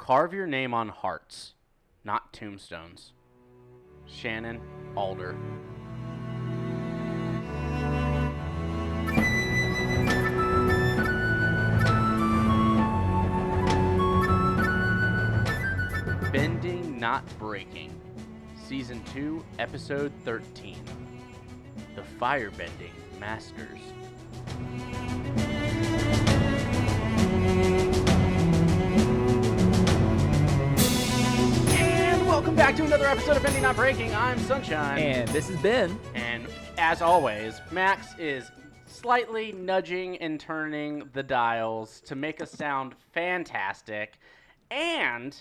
Carve your name on hearts, not tombstones. Shannon Alder. Bending, Not Breaking. Season 2, Episode 13. The Firebending Masters. And welcome back to another episode of Bending, Not Breaking. I'm Sunshine. And this is Ben. And as always, Max is slightly nudging and turning the dials to make us sound fantastic. And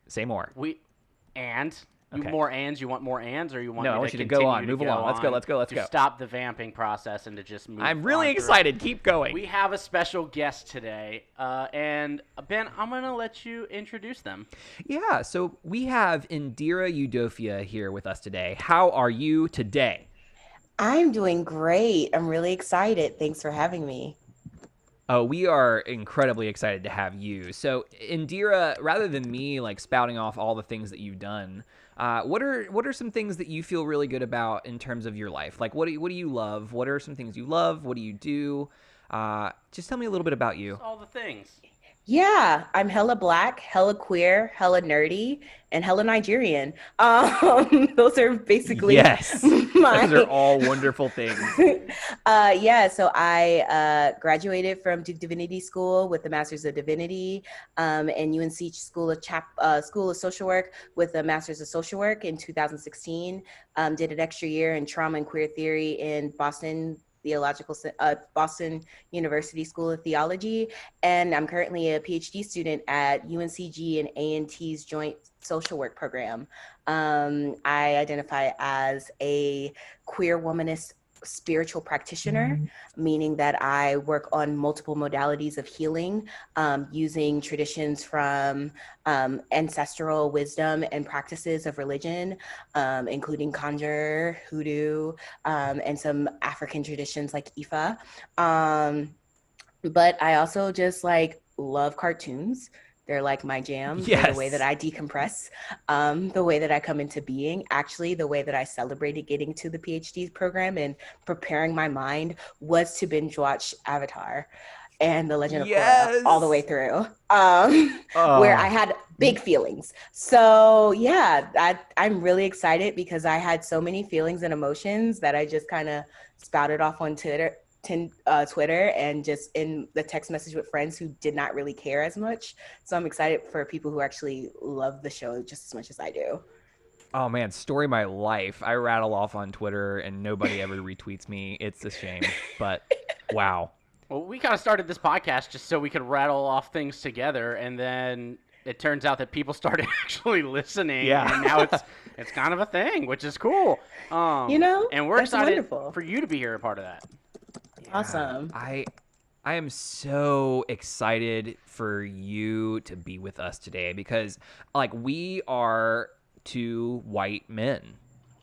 say more. Okay. More ands? You want more ands, or you want? No, I want you to go on. Move along. Let's go. To stop the vamping process and to just move. I'm really excited. Keep going. We have a special guest today, and Ben, I'm gonna let you introduce them. Yeah. So we have Indhira Udofia here with us today. How are you today? I'm doing great. I'm really excited. Thanks for having me. Oh, we are incredibly excited to have you. So, Indhira, rather than me like spouting off all the things that you've done, what are some things that you feel really good about in terms of your life? Like, what do you love? What are some things you love? What do you do? Just tell me a little bit about you. All the things. Yeah, I'm hella black, hella queer, hella nerdy, and hella Nigerian. Those are basically yes. Those are all wonderful things. So I graduated from Duke Divinity School with the Masters of Divinity, and UNC School of Social Work with a Masters of Social Work in 2016. Did an extra year in trauma and queer theory in Boston University School of Theology, and I'm currently a PhD student at UNCG and A&T's Joint Social Work Program. I identify as a queer womanist spiritual practitioner, meaning that I work on multiple modalities of healing, using traditions from ancestral wisdom and practices of religion, including conjure, hoodoo, and some African traditions like Ifa. But I also just love cartoons. They're like my jam. Yes. They're the way that I decompress, the way that I come into being. Actually, the way that I celebrated getting to the PhD program and preparing my mind was to binge watch Avatar and The Legend of Korra all the way through, where I had big feelings. So yeah, I'm really excited because I had so many feelings and emotions that I just kind of spouted off on Twitter and just in the text message with friends who did not really care as much. So I'm excited for people who actually love the show just as much as I do. Oh man, story of my life. I rattle off on Twitter and nobody ever retweets me. It's a shame, but wow. Well, we kind of started this podcast just so we could rattle off things together, and then it turns out that people started actually listening. Yeah. And now it's kind of a thing, which is cool. And we're excited for you to be here, a part of that. Awesome. I am so excited for you to be with us today because we are two white men,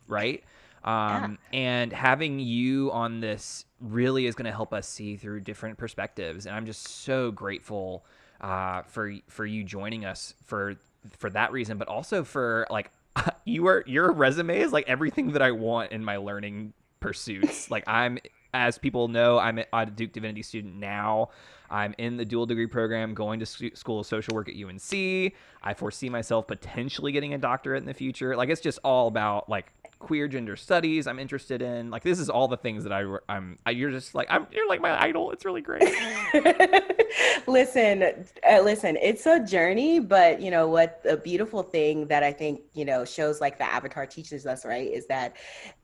right? And having you on this really is going to help us see through different perspectives. And I'm just so grateful for you joining us for that reason, but also for your resume is like everything that I want in my learning pursuits. As people know, I'm a Duke Divinity student now. I'm in the dual degree program, going to School of Social Work at UNC. I foresee myself potentially getting a doctorate in the future. It's just all about queer gender studies I'm interested in. This is all the things that you're like my idol. It's really great. Listen, it's a journey, but you know what, the beautiful thing that I think, shows like the Avatar teaches us, right, is that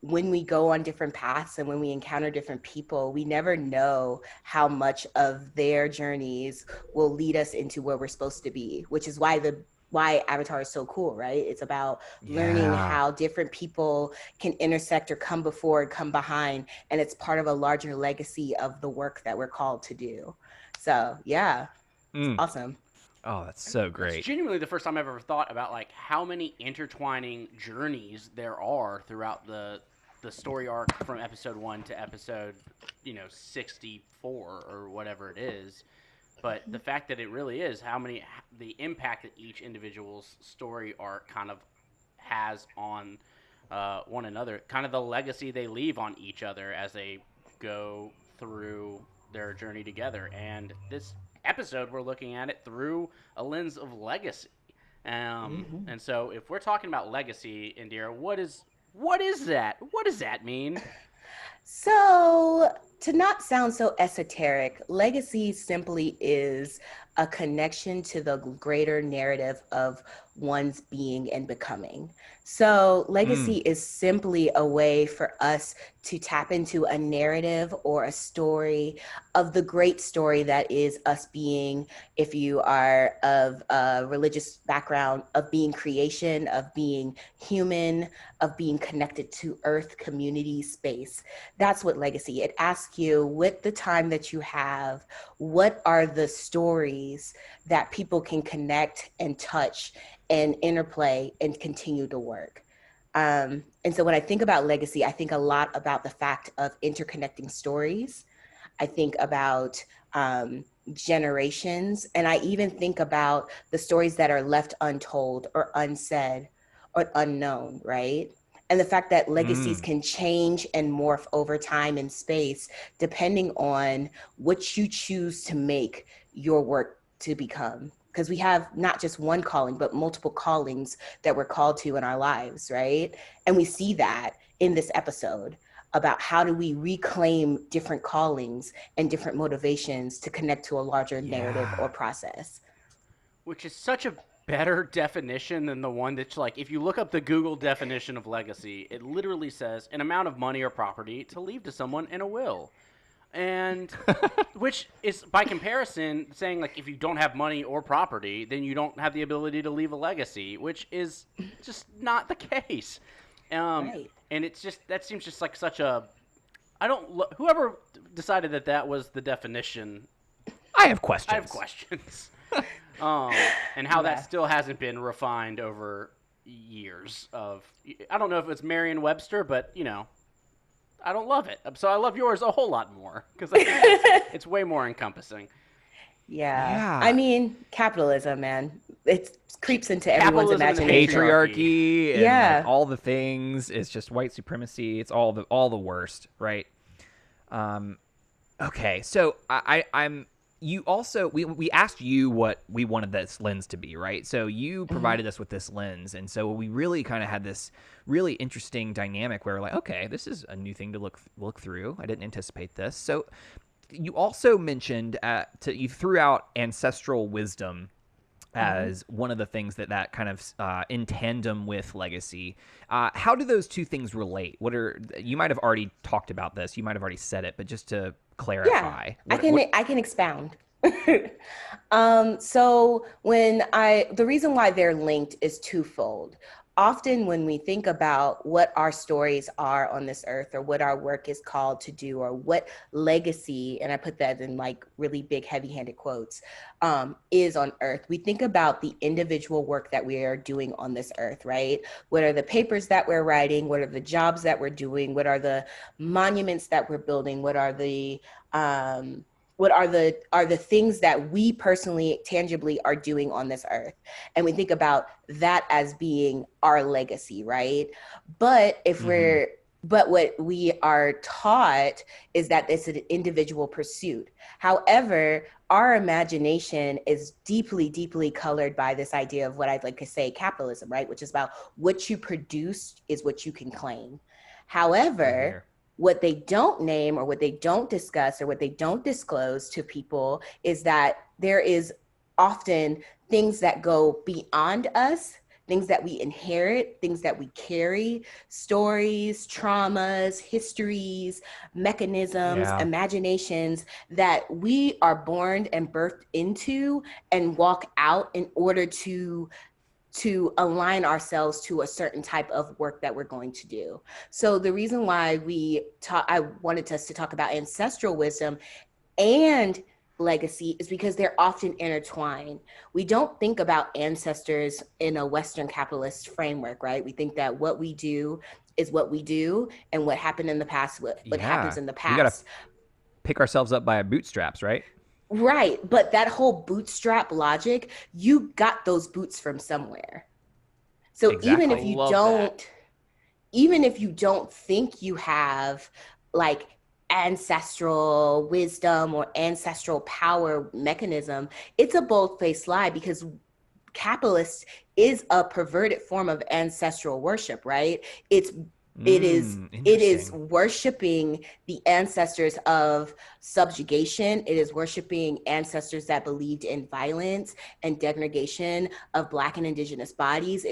when we go on different paths and when we encounter different people, we never know how much of their journeys will lead us into where we're supposed to be, which is why Avatar is so cool, right? It's about learning how different people can intersect or come before and come behind, and it's part of a larger legacy of the work that we're called to do. So yeah, it's awesome. Oh, that's so great. It's genuinely the first time I've ever thought about how many intertwining journeys there are throughout the story arc from episode 1 to episode 64 or whatever it is. but the fact that it really is the impact that each individual's story arc kind of has on one another, kind of the legacy they leave on each other as they go through their journey together. And this episode, we're looking at it through a lens of legacy. Mhm. And so, if we're talking about legacy, Indira, what is that? What does that mean? So, to not sound so esoteric, legacy simply is a connection to the greater narrative of one's being and becoming. So, legacy Mm. is simply a way for us to tap into a narrative or a story of the great story that is us being, if you are of a religious background, of being creation, of being human, of being connected to earth, community, space. That's what legacy. It asks you, with the time that you have, what are the stories that people can connect and touch and interplay and continue to work. And so when I think about legacy, I think a lot about the fact of interconnecting stories. I think about generations, and I even think about the stories that are left untold or unsaid or unknown, right? And the fact that legacies Mm. can change and morph over time and space depending on what you choose to make your work to become. Because we have not just one calling, but multiple callings that we're called to in our lives, right? And we see that in this episode about how do we reclaim different callings and different motivations to connect to a larger narrative or Yeah. process. Which is such a better definition than the one that's like, if you look up the Google definition of legacy, it literally says an amount of money or property to leave to someone in a will. And which is by comparison saying like if you don't have money or property, then you don't have the ability to leave a legacy, which is just not the case. Um, Right. and it's just that seems just like such a I don't whoever decided that that was the definition. I have I have questions. questions. um, and how that Yeah. still hasn't been refined over years of. I don't know if it's Merriam-Webster, but I don't love it. So I love yours a whole lot more because I think it's way more encompassing. Yeah. I Yeah. mean, capitalism, man. It creeps into everyone's Capitalism and the imagination. patriarchy. Patriarchy and like Yeah. all the things. It's just white supremacy. It's all the worst, right? Um, okay, so I'm you also we asked you what we wanted this lens to be, right? So you Mhm. provided us with this lens, and so we really kind of had this really interesting dynamic where we're like, okay, this is a new thing to look through. I didn't anticipate this. So you also mentioned you threw out ancestral wisdom Mhm. as one of the things that kind of in tandem with legacy. How do those two things relate? What are you might have already talked about this? You might have already said it, but just to Yeah, clarify, I what can what? I can expound. So the reason why they're linked is twofold. Often when we think about what our stories are on this earth or what our work is called to do or what legacy, and I put that in like really big heavy-handed quotes, is on earth, we think about the individual work that we are doing on this earth, right? What are the papers that we're writing? What are the jobs that we're doing? What are the monuments that we're building? Um, what are the things that we personally tangibly are doing on this earth, and we think about that as being our legacy, right? but if Mm-hmm. we're but what we are taught is that it's an individual pursuit. However, our imagination is deeply, deeply colored by this idea of what I'd like to say capitalism, right? Which is about what you produce is what you can claim. Here, However, here. what they don't name or what they don't discuss or what they don't disclose to people is that there is often things that go beyond us, things that we inherit, things that we carry, stories, traumas, histories, mechanisms, Yeah. imaginations that we are born and birthed into and walk out in order to align ourselves to a certain type of work that we're going to do. So the reason why I wanted us to talk about ancestral wisdom and legacy is because they're often intertwined. We don't think about ancestors in a Western capitalist framework, right? We think that what we do is what we do, and what happened in the past, what happens Yeah. in the We got to past. pick ourselves up by our bootstraps, right? Right. But that whole bootstrap logic, you got those boots from somewhere. So Exactly. even if you don't think you have like ancestral wisdom or ancestral power mechanism, it's a bold-faced lie, because capitalist is a perverted form of ancestral worship, right? It is worshiping the ancestors of subjugation. It is worshiping ancestors that believed in violence and degradation of Black and Indigenous bodies.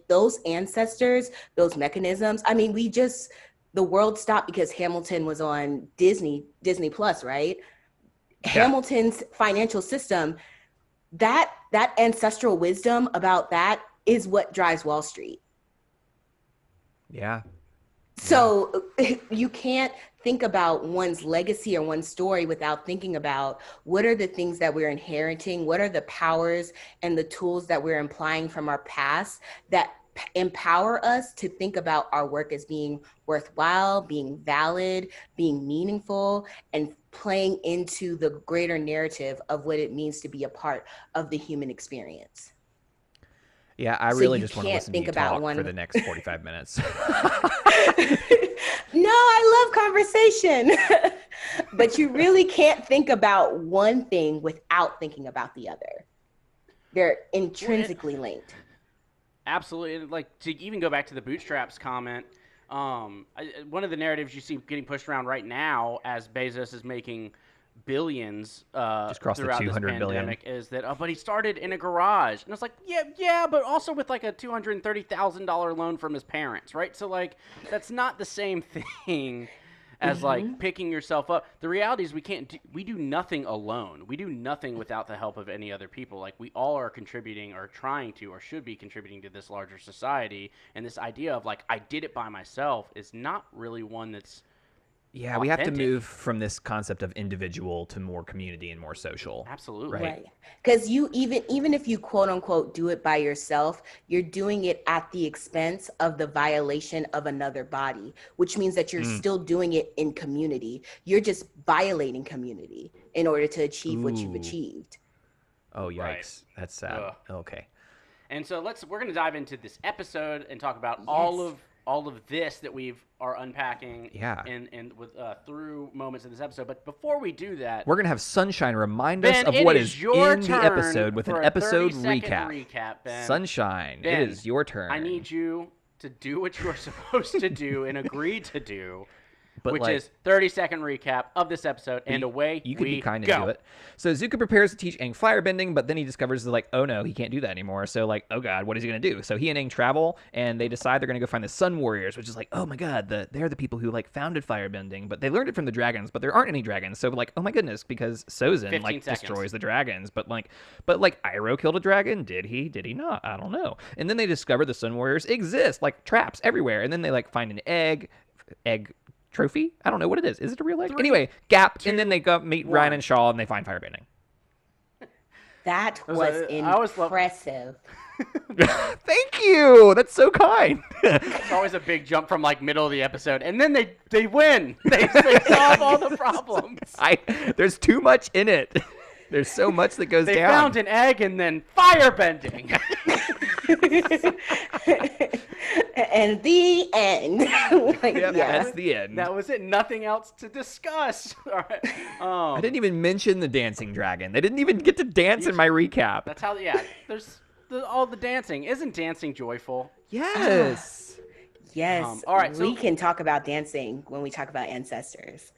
Those ancestors, those mechanisms. I mean, the world stopped because Hamilton was on Disney Plus, right? Yeah. Hamilton's financial system, that ancestral wisdom about that is what drives Wall Street. Yeah. So you can't think about one's legacy or one's story without thinking about what are the things that we're inheriting, what are the powers and the tools that we're implying from our past that empower us to think about our work as being worthwhile, being valid, being meaningful, and playing into the greater narrative of what it means to be a part of the human experience. Yeah, I really just want to listen to you talk for the next 45 minutes. No, I love conversation. But you really can't think about one thing without thinking about the other. They're intrinsically linked. Absolutely. Like, to even go back to the bootstraps comment, one of the narratives you see getting pushed around right now as Bezos is making billions just crossed throughout the 200 this pandemic billion. Is that but he started in a garage, and it's like yeah but also with like a $230,000 loan from his parents, right? So like that's not the same thing as like picking yourself up. The reality is we do nothing alone. We do nothing without the help of any other people. Like we all are contributing or trying to or should be contributing to this larger society, and this idea of like I did it by myself is not really one that's authentic. We have to move from this concept of individual to more community and more social. Absolutely. Right. Because you even if you quote unquote do it by yourself, you're doing it at the expense of the violation of another body, which means that you're still doing it in community. You're just violating community in order to achieve what you've achieved. Oh, yikes. Right. That's sad. Okay. And so we're going to dive into this episode and talk about all of this that are unpacking and with through moments of this episode. But before we do that, we're gonna have Sunshine remind us of what is in the episode with an episode recap. Ben. Sunshine, Ben, it is your turn. I need you to do what you are supposed to do and agree to do. But which is 30-second recap of this episode, and away you could we be kind go. and do it. So Zuko prepares to teach Aang firebending, but then he discovers that, like, oh no, he can't do that anymore. So like, oh god, what is he gonna do? So he and Aang travel, and they decide they're gonna go find the Sun Warriors, which is like, oh my god, they're the people who like founded firebending, but they learned it from the dragons, but there aren't any dragons. So like, oh my goodness, because Sozin like destroys the dragons, but Iroh killed a dragon. Did he? Did he not? I don't know. And then they discover the Sun Warriors exist, like traps everywhere, and then they like find an egg trophy? I don't know what it is. Is it a real egg? Anyway, Gap, and then they go meet Ryan and Shaw, and they find firebending. That was impressive. Thank you. That's so kind. It's always a big jump from like middle of the episode, and then they win. They solve all the problems. There's too much in it. There's so much that goes down. They found an egg and then firebending. And the end. That's the end. That was it. Nothing else to discuss. All right. I didn't even mention the dancing dragon. They didn't even get to dance in my recap. That's how. There's all the dancing. Isn't dancing joyful? Yes. Yes. All right. We can talk about dancing when we talk about ancestors.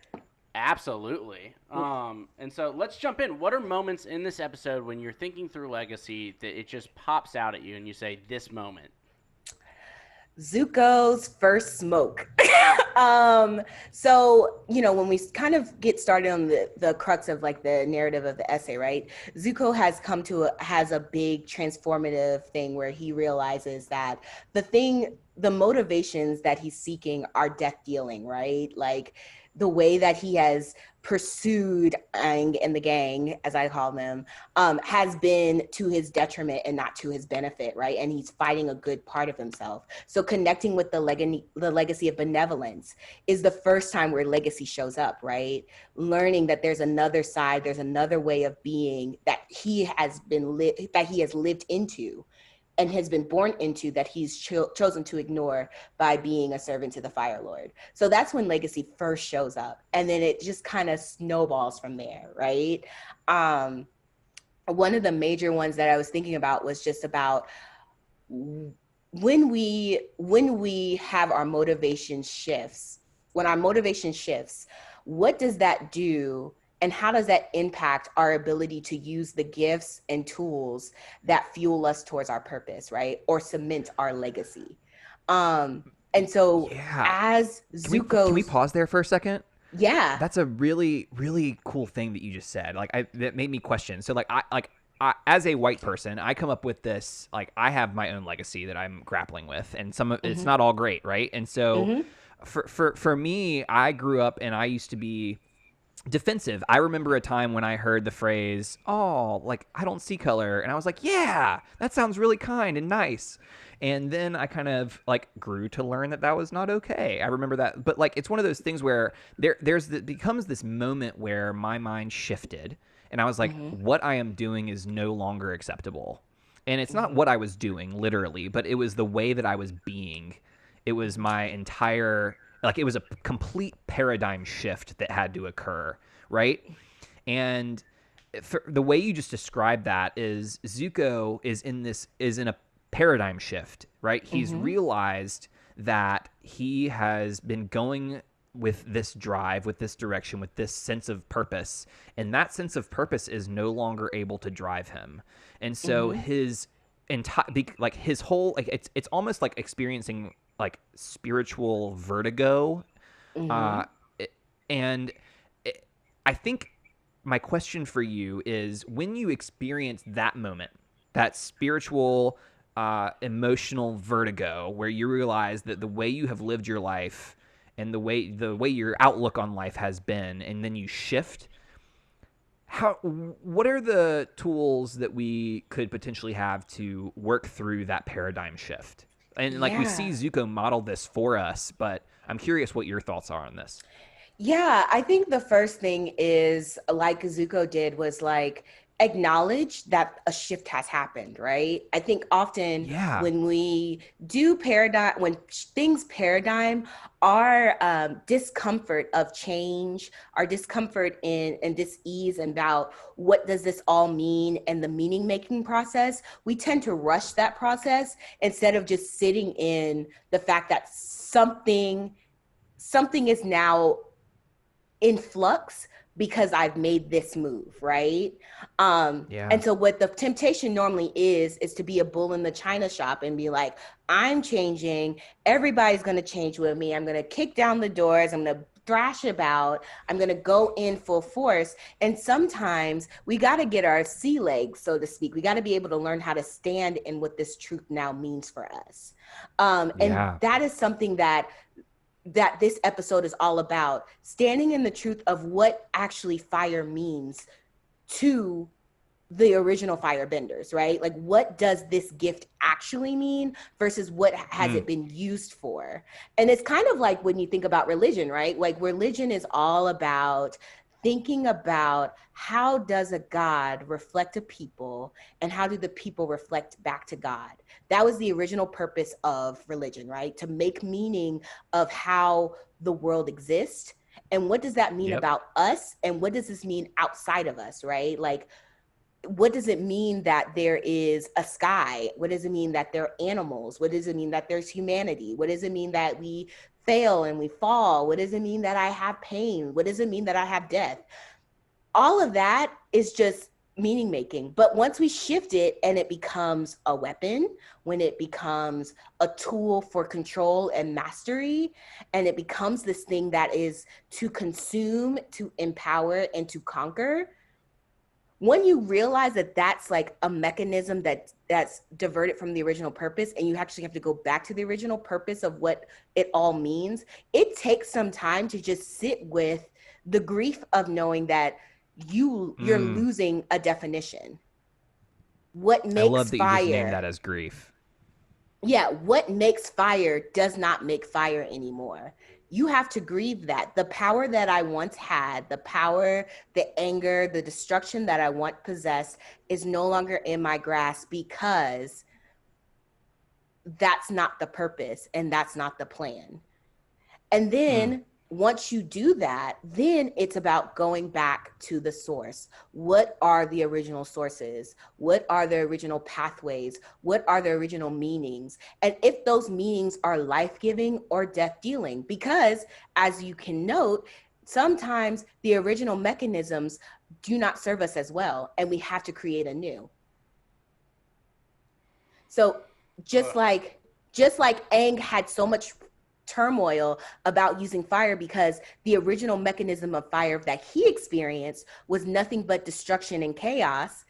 Absolutely. And so let's jump in. What are moments in this episode when you're thinking through legacy that it just pops out at you and you say, this moment? Zuko's first smoke. So, when we kind of get started on the crux of like the narrative of the essay, right? Zuko has a big transformative thing where he realizes that the motivations that he's seeking are death dealing, right? Like the way that he has pursued Aang and the gang, as I call them, has been to his detriment and not to his benefit, right? And he's fighting a good part of himself. So connecting with the legacy of benevolence is the first time where legacy shows up, right? Learning that there's another side, there's another way of being that he has lived into and has been born into, that he's chosen to ignore by being a servant to the Fire Lord. So that's when legacy first shows up, and then it just kind of snowballs from there, right? One of the major ones that I was thinking about was just about when we have our motivation shifts, when our motivation shifts, what does that do? And how does that impact our ability to use the gifts and tools that fuel us towards our purpose, right? Or cement our legacy. And so as Zuko... Can we pause there for a second? Yeah. That's a really, really cool thing that you just said. Like, that made me question. So, I, as a white person, I come up with this, like, I have my own legacy that I'm grappling with, and some of it's not all great, right? And so for me, I grew up and I used to be defensive. I remember a time when I heard the phrase, "Oh, like, I don't see color," and I was like, "Yeah, that sounds really kind and nice." And then I kind of like grew to learn that was not okay. I remember that, but like, it's one of those things where becomes this moment where my mind shifted, and I was like, what I am doing is no longer acceptable. And it's not what I was doing literally, but it was the way that I was being. It was my entire, like, it was a complete paradigm shift that had to occur, right? And the way you just described that is Zuko is in a paradigm shift, right? He's realized that he has been going with this drive, with this direction, with this sense of purpose, and that sense of purpose is no longer able to drive him. And so his entire, like, his whole, like, it's almost like experiencing like spiritual vertigo. And I think my question for you is, when you experience that moment, that spiritual, emotional vertigo, where you realize that the way you have lived your life and the way your outlook on life has been, and then you shift, what are the tools that we could potentially have to work through that paradigm shift? And like, we see Zuko model this for us, but I'm curious what your thoughts are on this. Yeah, I think the first thing is, like Zuko did, was like acknowledge that a shift has happened, right? I think often when we do when things paradigm, our discomfort of change, our discomfort and dis-ease about what does this all mean, and the meaning making process, we tend to rush that process instead of just sitting in the fact that something is now in flux because I've made this move, right? And so what the temptation normally is to be a bull in the china shop and be like, I'm changing, everybody's gonna change with me, I'm gonna kick down the doors, I'm gonna thrash about, I'm gonna go in full force. And sometimes we gotta get our sea legs, so to speak. We gotta be able to learn how to stand in what this truth now means for us. And that is something that this episode is all about, standing in the truth of what actually fire means to the original firebenders, right? Like, what does this gift actually mean versus what has it been used for? And it's kind of like when you think about religion, right? Like, religion is all about thinking about, how does a God reflect a people, and how do the people reflect back to God? That was the original purpose of religion, right? To make meaning of how the world exists, and what does that mean about us, and what does this mean outside of us, right? Like, what does it mean that there is a sky? What does it mean that there are animals? What does it mean that there's humanity? What does it mean that we fail and we fall? What does it mean that I have pain? What does it mean that I have death? All of that is just meaning making. But once we shift it and it becomes a weapon, when it becomes a tool for control and mastery, and it becomes this thing that is to consume, to empower, and to conquer, when you realize that that's like a mechanism that's diverted from the original purpose, and you actually have to go back to the original purpose of what it all means, it takes some time to just sit with the grief of knowing that you're losing a definition. What I love makes that you just named fire? that as grief. Yeah, what makes fire does not make fire anymore. You have to grieve that. The power that I once had, the power, the anger, the destruction that I once possessed is no longer in my grasp, because that's not the purpose and that's not the plan. And then once you do that, then it's about going back to the source. What are the original sources? What are the original pathways? What are the original meanings? And if those meanings are life-giving or death-dealing, because as you can note, sometimes the original mechanisms do not serve us as well, and we have to create a new. So just like Aang had so much turmoil about using fire, because the original mechanism of fire that he experienced was nothing but destruction and chaos,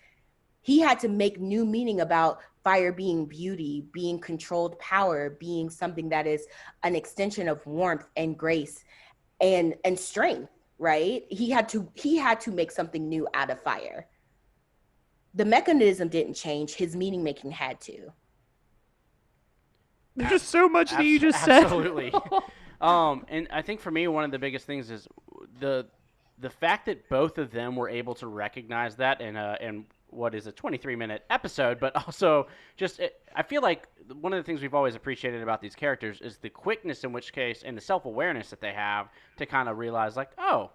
he had to make new meaning about fire being beauty, being controlled power, being something that is an extension of warmth and grace and strength, right? He had to make something new out of fire. The mechanism didn't change, his meaning making had to. There's just so much that you just said. Absolutely. And I think for me, one of the biggest things is the fact that both of them were able to recognize that in what is a 23-minute episode, but also just I feel like one of the things we've always appreciated about these characters is the quickness in which case and the self-awareness that they have to kind of realize like, oh,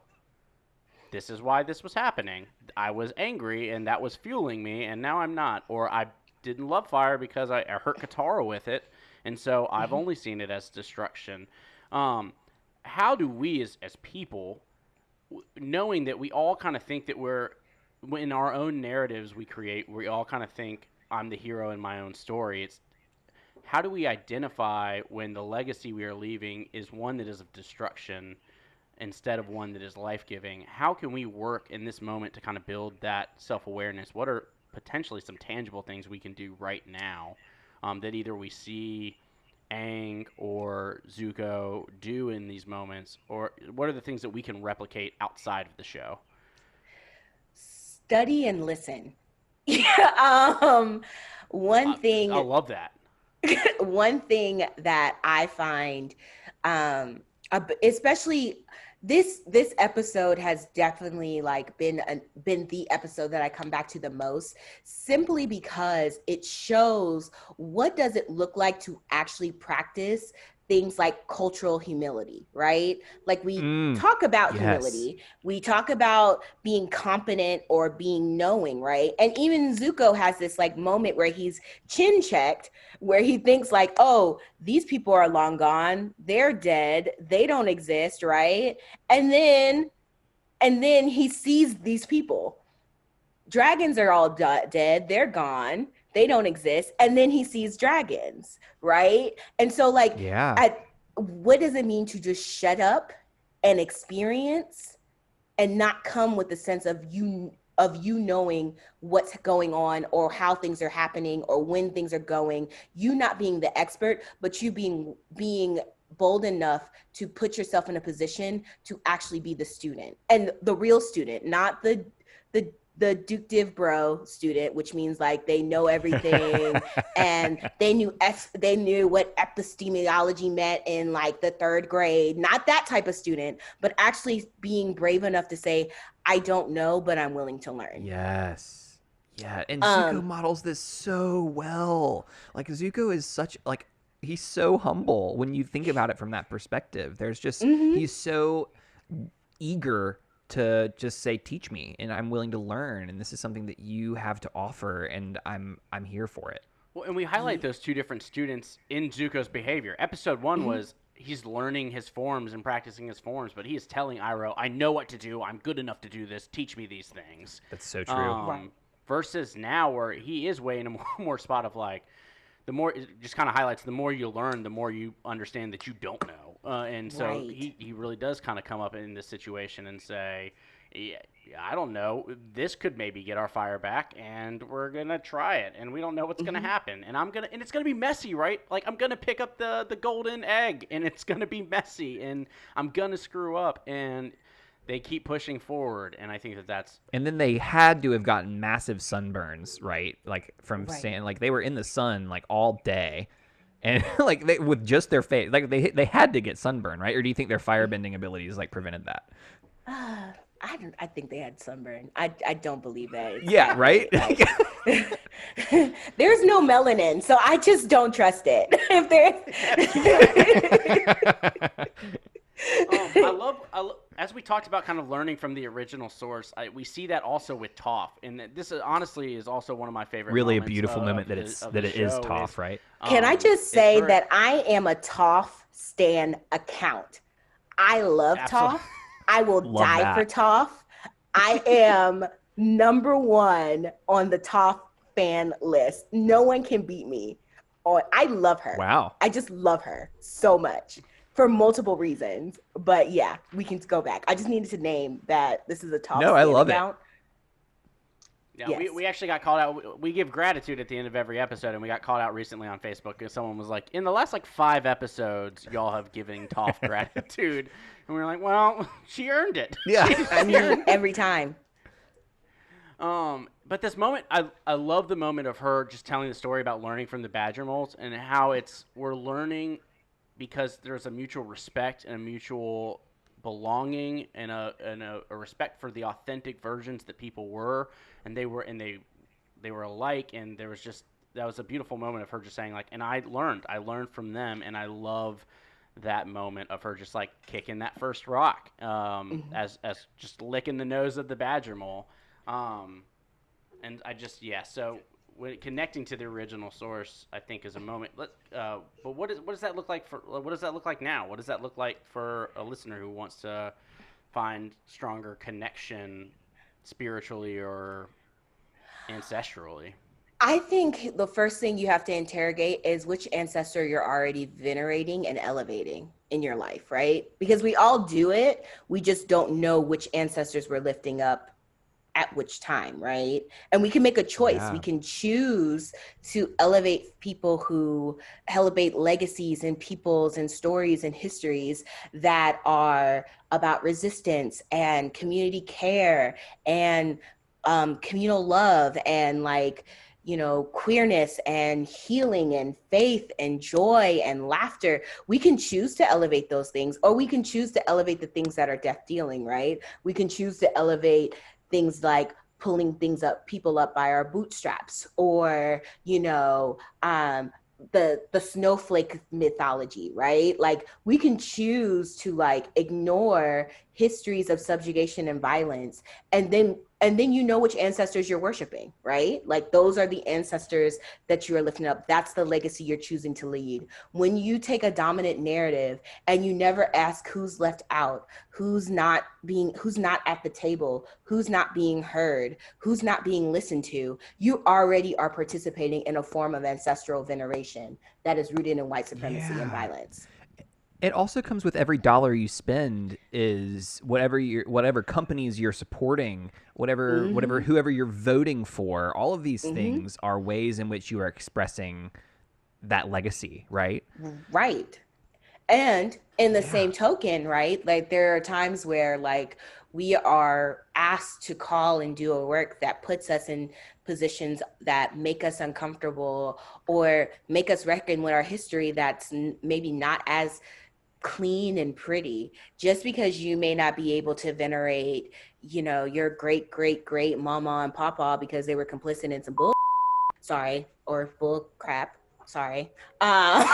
this is why this was happening. I was angry and that was fueling me, and now I'm not. Or I didn't love fire because I hurt Katara with it, and so I've only seen it as destruction. How do we as people, knowing that we all kind of think that we're in our own narratives we create, we all kind of think I'm the hero in my own story. It's how do we identify when the legacy we are leaving is one that is of destruction instead of one that is life-giving? How can we work in this moment to kind of build that self-awareness? What are potentially some tangible things we can do right now that either we see Aang or Zuko do in these moments, or what are the things that we can replicate outside of the show? Study and listen. One thing I love that. one thing that I find, especially this episode has definitely like been the episode that I come back to the most, simply because it shows what does it look like to actually practice things like cultural humility, right? Like we talk about humility, we talk about being competent or being knowing, right? And even Zuko has this like moment where he's chin checked, where he thinks like, oh, these people are long gone, they're dead, they don't exist, right? And then he sees these people. Dragons are all dead, they're gone, they don't exist. And then he sees dragons, right? And so like, what does it mean to just shut up and experience and not come with the sense of you knowing what's going on or how things are happening or when things are going, you not being the expert, but you being bold enough to put yourself in a position to actually be the student, and the real student, not the Duke Div Bro student, which means like they know everything and they knew what epistemology meant in like the 3rd grade. Not that type of student, but actually being brave enough to say, I don't know, but I'm willing to learn. Yes. Yeah, and Zuko models this so well. Like Zuko is such like he's so humble when you think about it from that perspective. There's just he's so eager to just say, teach me, and I'm willing to learn, and this is something that you have to offer, and I'm here for it. Well, and we highlight those two different students in Zuko's behavior. Episode 1 was he's learning his forms and practicing his forms, but he is telling Iroh, I know what to do, I'm good enough to do this, teach me these things. That's so true. Right. Versus now where he is way in a more spot of like, the more, it just kind of highlights the more you learn, the more you understand that you don't know. And so he really does kind of come up in this situation and say, I don't know. This could maybe get our fire back, and we're gonna try it, and we don't know what's gonna Hmm. happen, and it's gonna be messy, right? Like I'm gonna pick up the golden egg, and it's gonna be messy, and I'm gonna screw up, and they keep pushing forward, and I think that's And then they had to have gotten massive sunburns, right? Like from Right. like they were in the sun like all day, and like they with just their face, like they had to get sunburn, right? Or do you think their firebending abilities like prevented that? I don't. I think they had sunburn. I don't believe that it's Yeah, right. accurate. Like, there's no melanin, so I just don't trust it. If there's as we talked about kind of learning from the original source, we see that also with Toph, and this is, honestly is also one of my favorite Really a moments beautiful moment that it is show Toph, right? Can I just is say her that I am a Toph stan account? I love absolutely. Toph. I will Love die for that. Toph. I am number one on the Toph fan list. No one can beat me. Oh, I love her. Wow. I just love her so much for multiple reasons. But yeah, we can go back. I just needed to name that this is a Toph No, I stan love it. account. Yeah, Yes. we actually got called out. We give gratitude at the end of every episode, and we got called out recently on Facebook because someone was like, "In the last like 5 episodes, y'all have given Toph gratitude," and we were like, "Well, she earned it." Yeah. I mean, every time. But this moment, I love the moment of her just telling the story about learning from the Badger moles and how we're learning because there's a mutual respect and a mutual belonging and a respect for the authentic versions that people were, and they were alike, and there was just that was a beautiful moment of her just saying like, and I learned from them, and I love that moment of her just like kicking that first rock, Mhm. as just licking the nose of the Badger mole. Um, and I just so when connecting to the original source, I think is a moment. But what does that look like for? What does that look like now? What does that look like for a listener who wants to find stronger connection spiritually or ancestrally? I think the first thing you have to interrogate is which ancestor you're already venerating and elevating in your life, right? Because we all do it. We just don't know which ancestors we're lifting up at which time, right? And we can make a choice. We Yeah. can choose to elevate people who elevate legacies and peoples and stories and histories that are about resistance and community care and communal love and like queerness and healing and faith and joy and laughter. We can choose to elevate those things, or we can choose to elevate the things that are death dealing, right? We can choose to elevate things like pulling people up by our bootstraps, or the snowflake mythology, right? Like we can choose to like ignore histories of subjugation and violence, and then which ancestors you're worshiping, right? Like those are the ancestors that you are lifting up. That's the legacy you're choosing to lead. When you take a dominant narrative and you never ask who's left out, who's not at the table, who's not being heard, who's not being listened to, you already are participating in a form of ancestral veneration that is rooted in white supremacy and Yeah. violence. It also comes with every dollar you spend is whatever companies you're supporting, whatever Mm-hmm. whoever you're voting for. All of these Mm-hmm. things are ways in which you are expressing that legacy, right? Right. And in the Yeah. same token, right, like there are times where like we are asked to call and do a work that puts us in positions that make us uncomfortable or make us reckon with our history that's maybe not as clean and pretty. Just because you may not be able to venerate your great great great mama and papa because they were complicit in some bull, sorry, or bull crap, sorry, uh,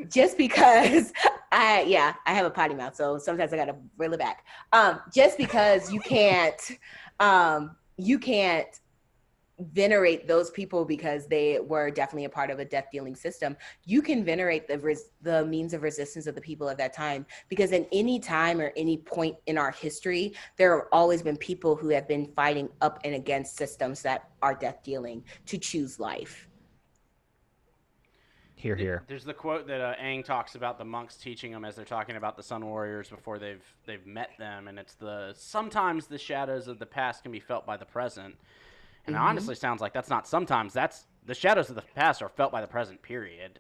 just because I have a potty mouth, so sometimes I gotta reel it back. Just because you can't venerate those people because they were definitely a part of a death dealing system, you can venerate the means of resistance of the people of that time, because in any time or any point in our history there have always been people who have been fighting up and against systems that are death dealing to choose life. Hear, hear. There's the quote that Aang talks about the monks teaching them as they're talking about the Sun Warriors before they've met them, and it's sometimes the shadows of the past can be felt by the present, and it honestly sounds like that's not sometimes. That's the shadows of the past are felt by the present. Period.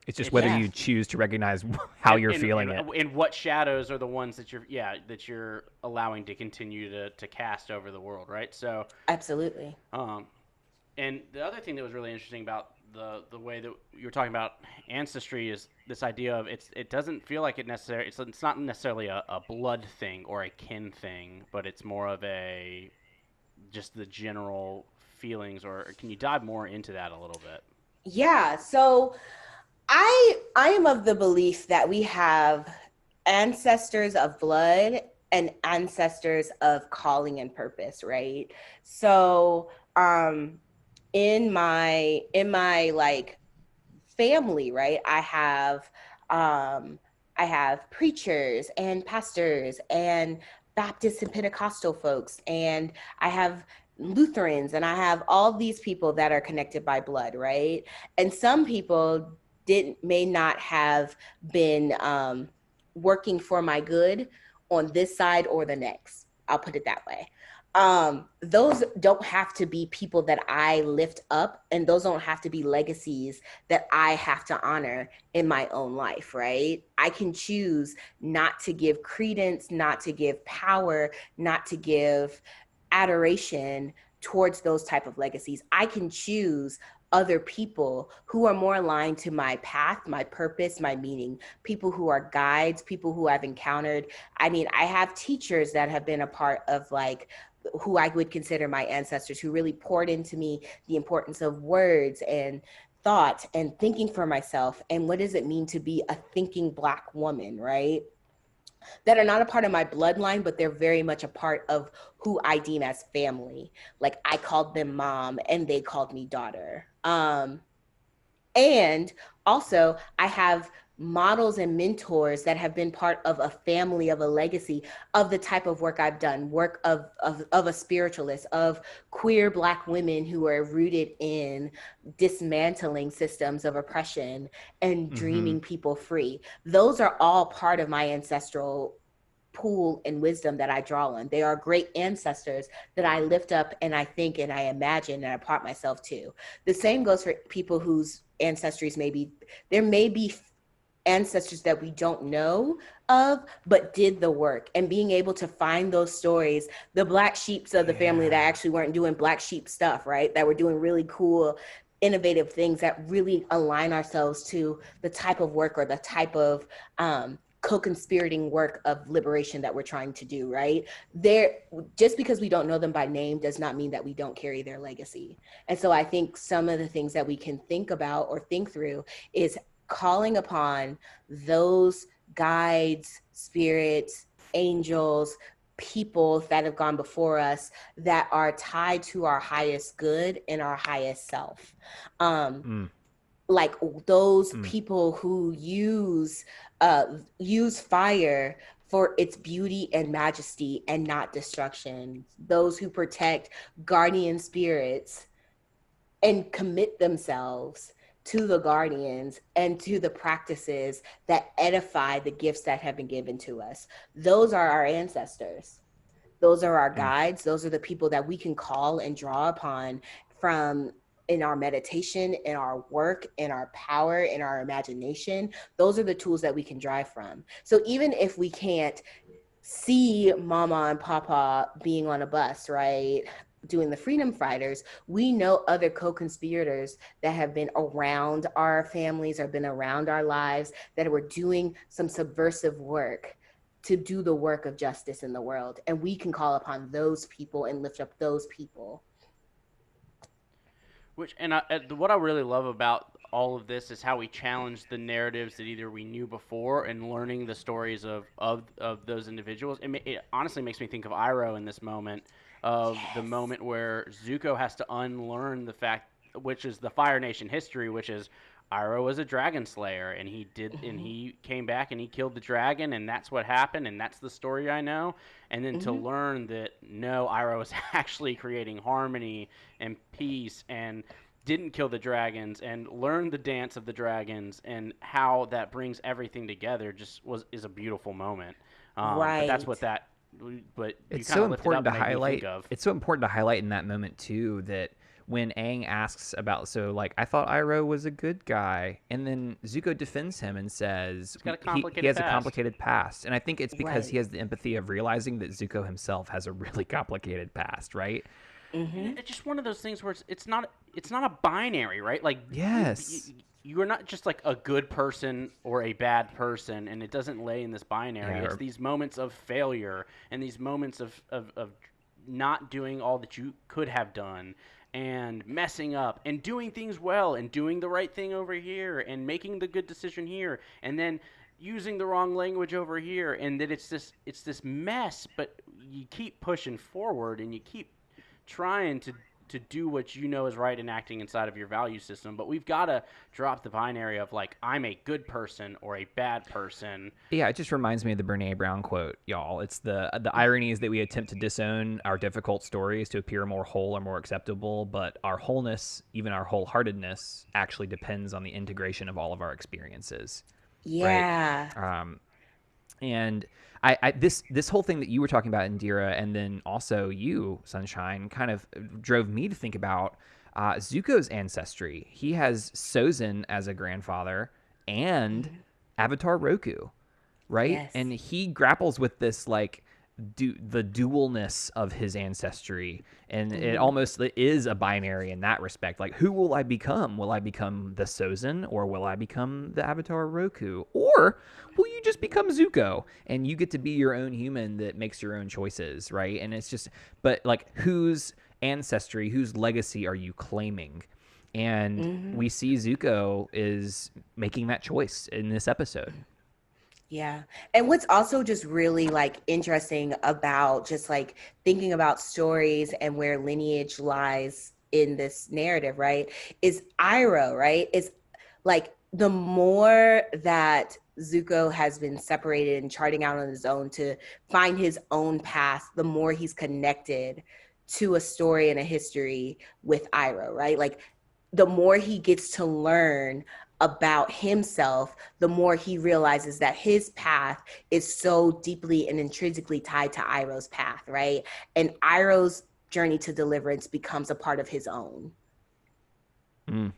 It's just whether you choose to recognize how you're feeling it. And what shadows are the ones that you're allowing to continue to cast over the world, right? So absolutely. And the other thing that was really interesting about the way that you were talking about ancestry is this idea of it doesn't feel like it's not necessarily a blood thing or a kin thing, but it's more of a just the general feelings. Or can you dive more into that a little bit? Yeah. So I am of the belief that we have ancestors of blood and ancestors of calling and purpose, right? So in my like family, right, I have preachers and pastors and Baptist and Pentecostal folks, and I have Lutherans, and I have all these people that are connected by blood, right? And some people may not have been working for my good on this side or the next. I'll put it that way. Those don't have to be people that I lift up, and those don't have to be legacies that I have to honor in my own life, right? I can choose not to give credence, not to give power, not to give adoration towards those type of legacies. I can choose other people who are more aligned to my path, my purpose, my meaning, people who are guides, people who I've encountered. I mean, I have teachers that have been a part of like who I would consider my ancestors, who really poured into me the importance of words and thought and thinking for myself. And what does it mean to be a thinking Black woman, right? That are not a part of my bloodline, but they're very much a part of who I deem as family. Like I called them mom and they called me daughter. And also I have models and mentors that have been part of a family, of a legacy of the type of work I've done, work of a spiritualist, of queer Black women who are rooted in dismantling systems of oppression and dreaming people free. Those are all part of my ancestral pool and wisdom that I draw on. They are great ancestors that I lift up and I think and I imagine and I part myself to. The same goes for people whose ancestries there may be ancestors that we don't know of, but did the work, and being able to find those stories, the Black sheeps of the family that actually weren't doing Black sheep stuff, right? That were doing really cool, innovative things that really align ourselves to the type of work or the type of co-conspirating work of liberation that we're trying to do, right? Just because we don't know them by name does not mean that we don't carry their legacy. And so I think some of the things that we can think about or think through is calling upon those guides, spirits, angels, people that have gone before us that are tied to our highest good and our highest self. Like those people who use fire for its beauty and majesty and not destruction. Those who protect guardian spirits and commit themselves to the guardians and to the practices that edify the gifts that have been given to us. Those are our ancestors. Those are our guides. Those are the people that we can call and draw upon from in our meditation, in our work, in our power, in our imagination. Those are the tools that we can drive from. So even if we can't see mama and papa being on a bus, right, doing the freedom fighters, we know other co-conspirators that have been around our families or been around our lives that were doing some subversive work to do the work of justice in the world. And we can call upon those people and lift up those people. What I really love about all of this is how we challenge the narratives that either we knew before, and learning the stories of those individuals. It honestly makes me think of Iroh in this moment, of the moment where Zuko has to unlearn the fact, which is the Fire Nation history, which is Iroh was a dragon slayer, and he came back and he killed the dragon, and that's what happened, and that's the story I know. And then to learn that no, Iroh is actually creating harmony and peace and didn't kill the dragons and learned the dance of the dragons and how that brings everything together is a beautiful moment. But that's what Right. that. But you It's kind so of lifted important up to and made me think highlight. of. It's so important to highlight in that moment too that when Aang asks about, so like I thought Iroh was a good guy, and then Zuko defends him and says He's got a he complicated has a past. complicated past, and I think it's because he Right. has the empathy of realizing that Zuko himself has a really complicated past, right? Mm-hmm. It's just one of those things where it's not a binary, right? Like Yes. you are not just like a good person or a bad person, and it doesn't lay in this binary. Yeah. It's these moments of failure and these moments of not doing all that you could have done and messing up and doing things well and doing the right thing over here and making the good decision here and then using the wrong language over here, and that it's this mess, but you keep pushing forward and you keep trying to do what you know is right and acting inside of your value system. But we've got to drop the binary of like I'm a good person or a bad person. Yeah, it just reminds me of the Brene Brown quote, y'all. It's the irony is that we attempt to disown our difficult stories to appear more whole or more acceptable, but our wholeness, even our wholeheartedness, actually depends on the integration of all of our experiences, right? Yeah. Um, and this whole thing that you were talking about, Indira, and then also you, Sunshine, kind of drove me to think about Zuko's ancestry. He has Sozin as a grandfather and Mhm. Avatar Roku, right? Yes. And he grapples with this like the dualness of his ancestry, and it Mm-hmm. almost is a binary in that respect. Like, who will I become? Will I become the Sozin, or will I become the Avatar Roku, or will you just become Zuko and you get to be your own human that makes your own choices, right? And it's just, but like, whose ancestry, whose legacy are you claiming? And Mm-hmm. we see Zuko is making that choice in this episode. Yeah. And what's also just really like interesting about just like thinking about stories and where lineage lies in this narrative, right? Is Iroh, right? It's like the more that Zuko has been separated and charting out on his own to find his own path, the more he's connected to a story and a history with Iroh, right? Like the more he gets to learn about himself, the more he realizes that his path is so deeply and intrinsically tied to Iroh's path, right? And Iroh's journey to deliverance becomes a part of his own. Mm,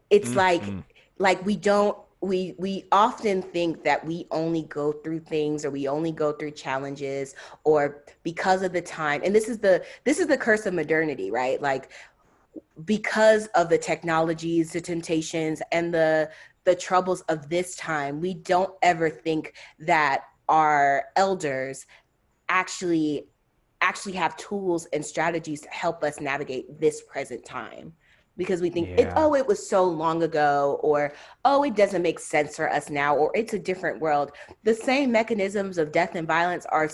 It's mm, mm. like we don't we often think that we only go through things or we only go through challenges or because of the time. And this is the curse of modernity, right? Like because of the technologies, the temptations, and the troubles of this time, we don't ever think that our elders actually have tools and strategies to help us navigate this present time because we think Yeah. it was so long ago, or oh, it doesn't make sense for us now, or it's a different world. The same mechanisms of death and violence are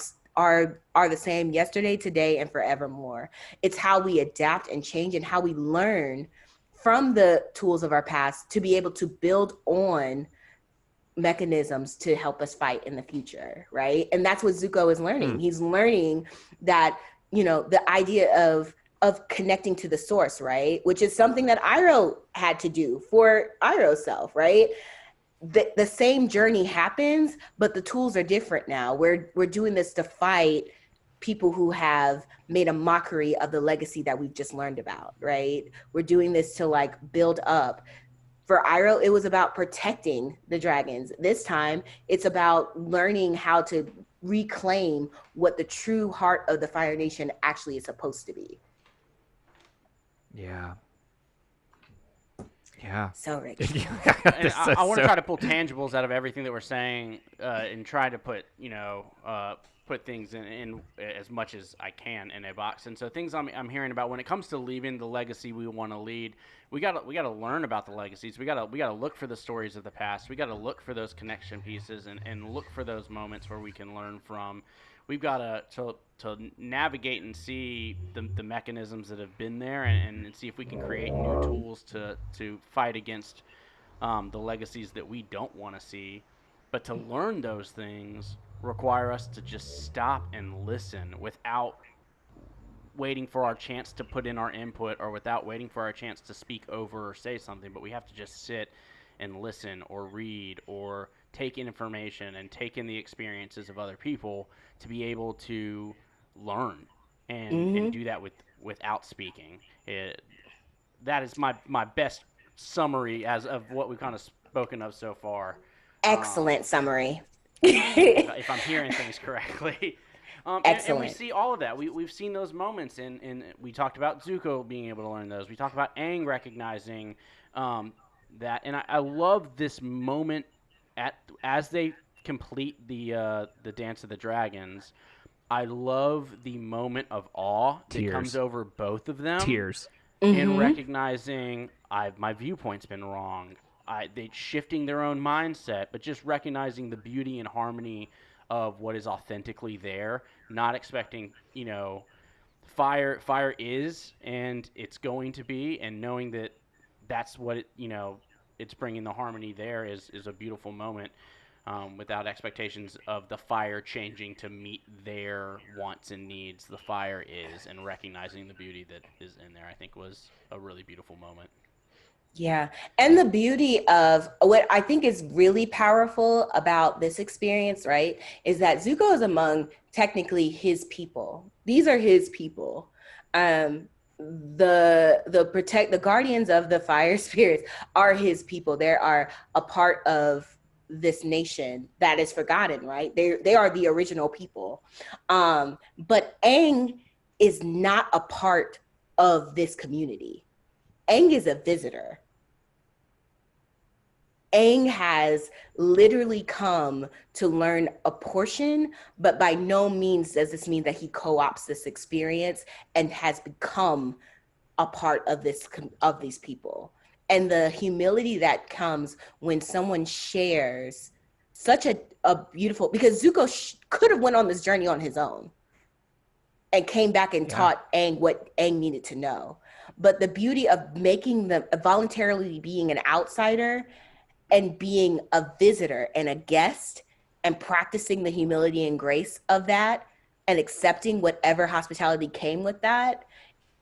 the same yesterday, today, and forevermore. It's how we adapt and change and how we learn from the tools of our past to be able to build on mechanisms to help us fight in the future, right? And that's what Zuko is Hmm. learning. He's learning that, the idea of connecting to the source, right? Which is something that Iroh had to do for Iroh's self, right? The same journey happens, but the tools are different now. We're doing this to fight people who have made a mockery of the legacy that we've just learned about, right? We're doing this to like build up. For Iroh, it was about protecting the dragons. This time, it's about learning how to reclaim what the true heart of the Fire Nation actually is supposed to be. Yeah. Yeah. So rich. And This I is want to so. try to pull tangibles out of everything that we're saying, and try to put put things in as much as I can in a box. And so things I'm hearing about when it comes to leaving the legacy we want to lead, we gotta learn about the legacies. We gotta look for the stories of the past. We gotta look for those connection pieces and look for those moments where we can learn from. We've got to navigate and see the mechanisms that have been there, and see if we can create new tools to fight against the legacies that we don't want to see. But to learn those things require us to just stop and listen without waiting for our chance to put in our input or without waiting for our chance to speak over or say something, but we have to just sit and listen or read or take in information and take in the experiences of other people to be able to learn and Hmm. do that without speaking. That is my best summary as of what we've kind of spoken of so far. Excellent summary. If I'm hearing things correctly. And we Excellent. see all of that. We've seen those moments, and we talked about Zuko being able to learn those. We talked about Aang recognizing that, and I love this moment as they complete the Dance of the Dragons. I love the moment of awe that comes Tears. over both of them Tears. in Hmm. recognizing my viewpoint's been wrong. They shifting their own mindset, but just recognizing the beauty and harmony of what is authentically there, not expecting, fire is and it's going to be, and knowing that that's what it's bringing the harmony there is a beautiful moment. Without expectations of the fire changing to meet their wants and needs, the fire is, and recognizing the beauty that is in there, I think was a really beautiful moment. Yeah. And the beauty of what I think is really powerful about this experience, right, is that Zuko is among technically his people. These are his people. The guardians of the fire spirits are his people. They are a part of this nation that is forgotten, right? They are the original people. But Aang is not a part of this community. Aang is a visitor. Aang has literally come to learn a portion, but by no means does this mean that he co-opts this experience and has become a part of these people. And the humility that comes when someone shares such a beautiful, because Zuko could have went on this journey on his own and came back and Yeah. taught Aang what Aang needed to know. But the beauty of making them voluntarily being an outsider and being a visitor and a guest and practicing the humility and grace of that and accepting whatever hospitality came with that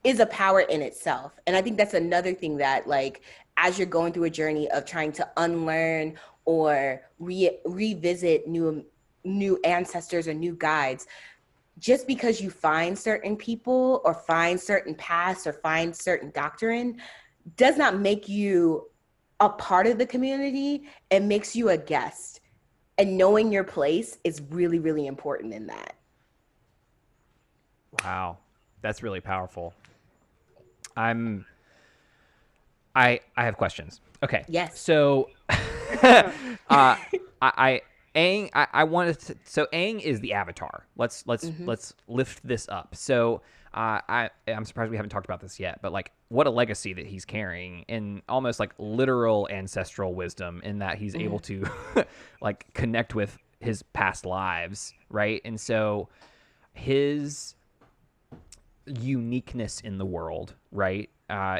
is a power in itself. And I think that's another thing that, like, as you're going through a journey of trying to unlearn or revisit new ancestors or new guides, just because you find certain people or find certain paths or find certain doctrine does not make you a part of the community. It makes you a guest. And knowing your place is really, really important in that. Wow. That's really powerful. I'm I have questions. Okay. Yes. So I Aang I wanted to, so Aang is the avatar. Let's lift this up. So I'm surprised we haven't talked about this yet, but like what a legacy that he's carrying in almost like literal ancestral wisdom in that he's able to like connect with his past lives, right? And so his uniqueness in the world, right,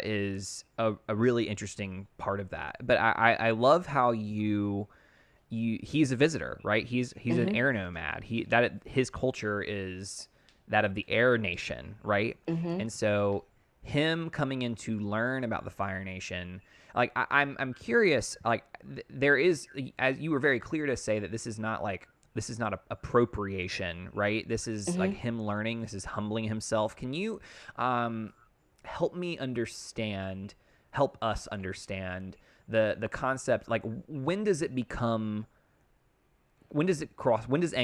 is a really interesting part of that. But I love how he's a visitor, right? He's an air nomad. His culture is that of the air nation, right? And so him coming in to learn about the Fire Nation, like I'm curious, like there is, as you were very clear to say that this is not appropriation, right? This is like him learning. This is humbling himself. Can you help us understand the concept? Like, when does Aang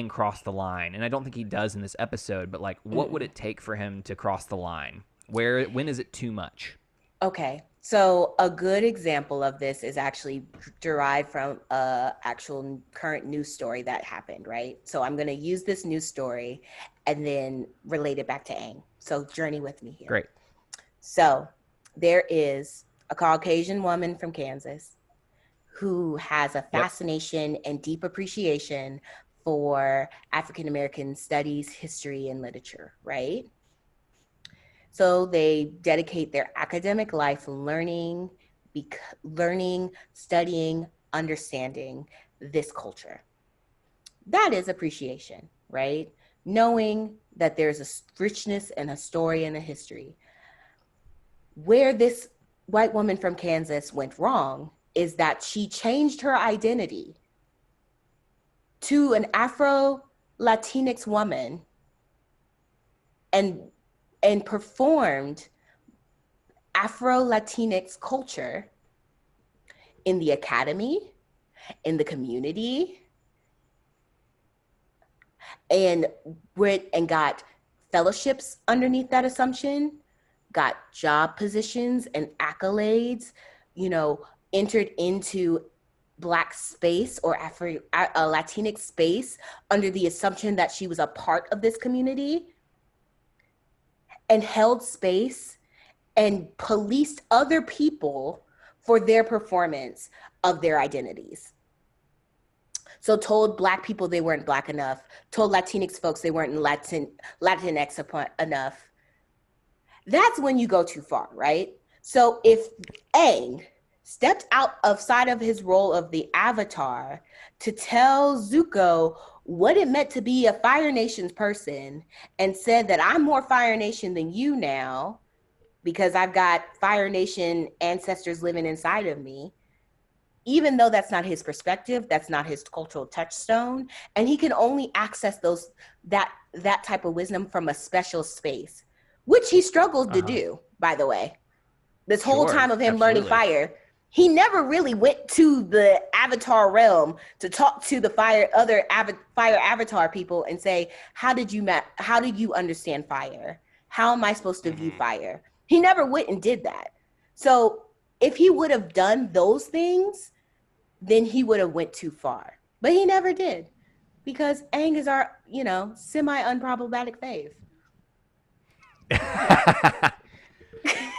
cross the line? And I don't think he does in this episode, but like, what would it take for him to cross the line? When is it too much? Okay. So a good example of this is actually derived from a actual current news story that happened, right? So I'm going to use this news story and then relate it back to Aang. So journey with me here. Great. So there is a Caucasian woman from Kansas who has a fascination and deep appreciation for African American studies, history, and literature, right? So they dedicate their academic life learning, studying, understanding this culture. That is appreciation, right? knowing that there's a richness and a story and a history. Where this white woman from Kansas went wrong is that she changed her identity to an Afro-Latinx woman and performed Afro-Latinx culture in the academy, in the community, and got fellowships underneath that assumption, got job positions and accolades, entered into Black space or Latinx space under the assumption that she was a part of this community, and held space and policed other people for their performance of their identities. So told Black people they weren't Black enough, told Latinx folks they weren't Latinx enough. That's when you go too far, right? So if Aang stepped outside of his role of the Avatar to tell Zuko what it meant to be a Fire Nation's person and said that I'm more Fire Nation than you now because I've got Fire Nation ancestors living inside of me, even though that's not his perspective, that's not his cultural touchstone, and he can only access that type of wisdom from a special space, which he struggled to do, by the way. This whole time of him learning fire, he never really went to the Avatar realm to talk to the other fire Avatar people and say, how did you understand fire? How am I supposed to view fire? He never went and did that. So if he would have done those things, then he would have went too far. But he never did, because Aang is our, semi-unproblematic fave.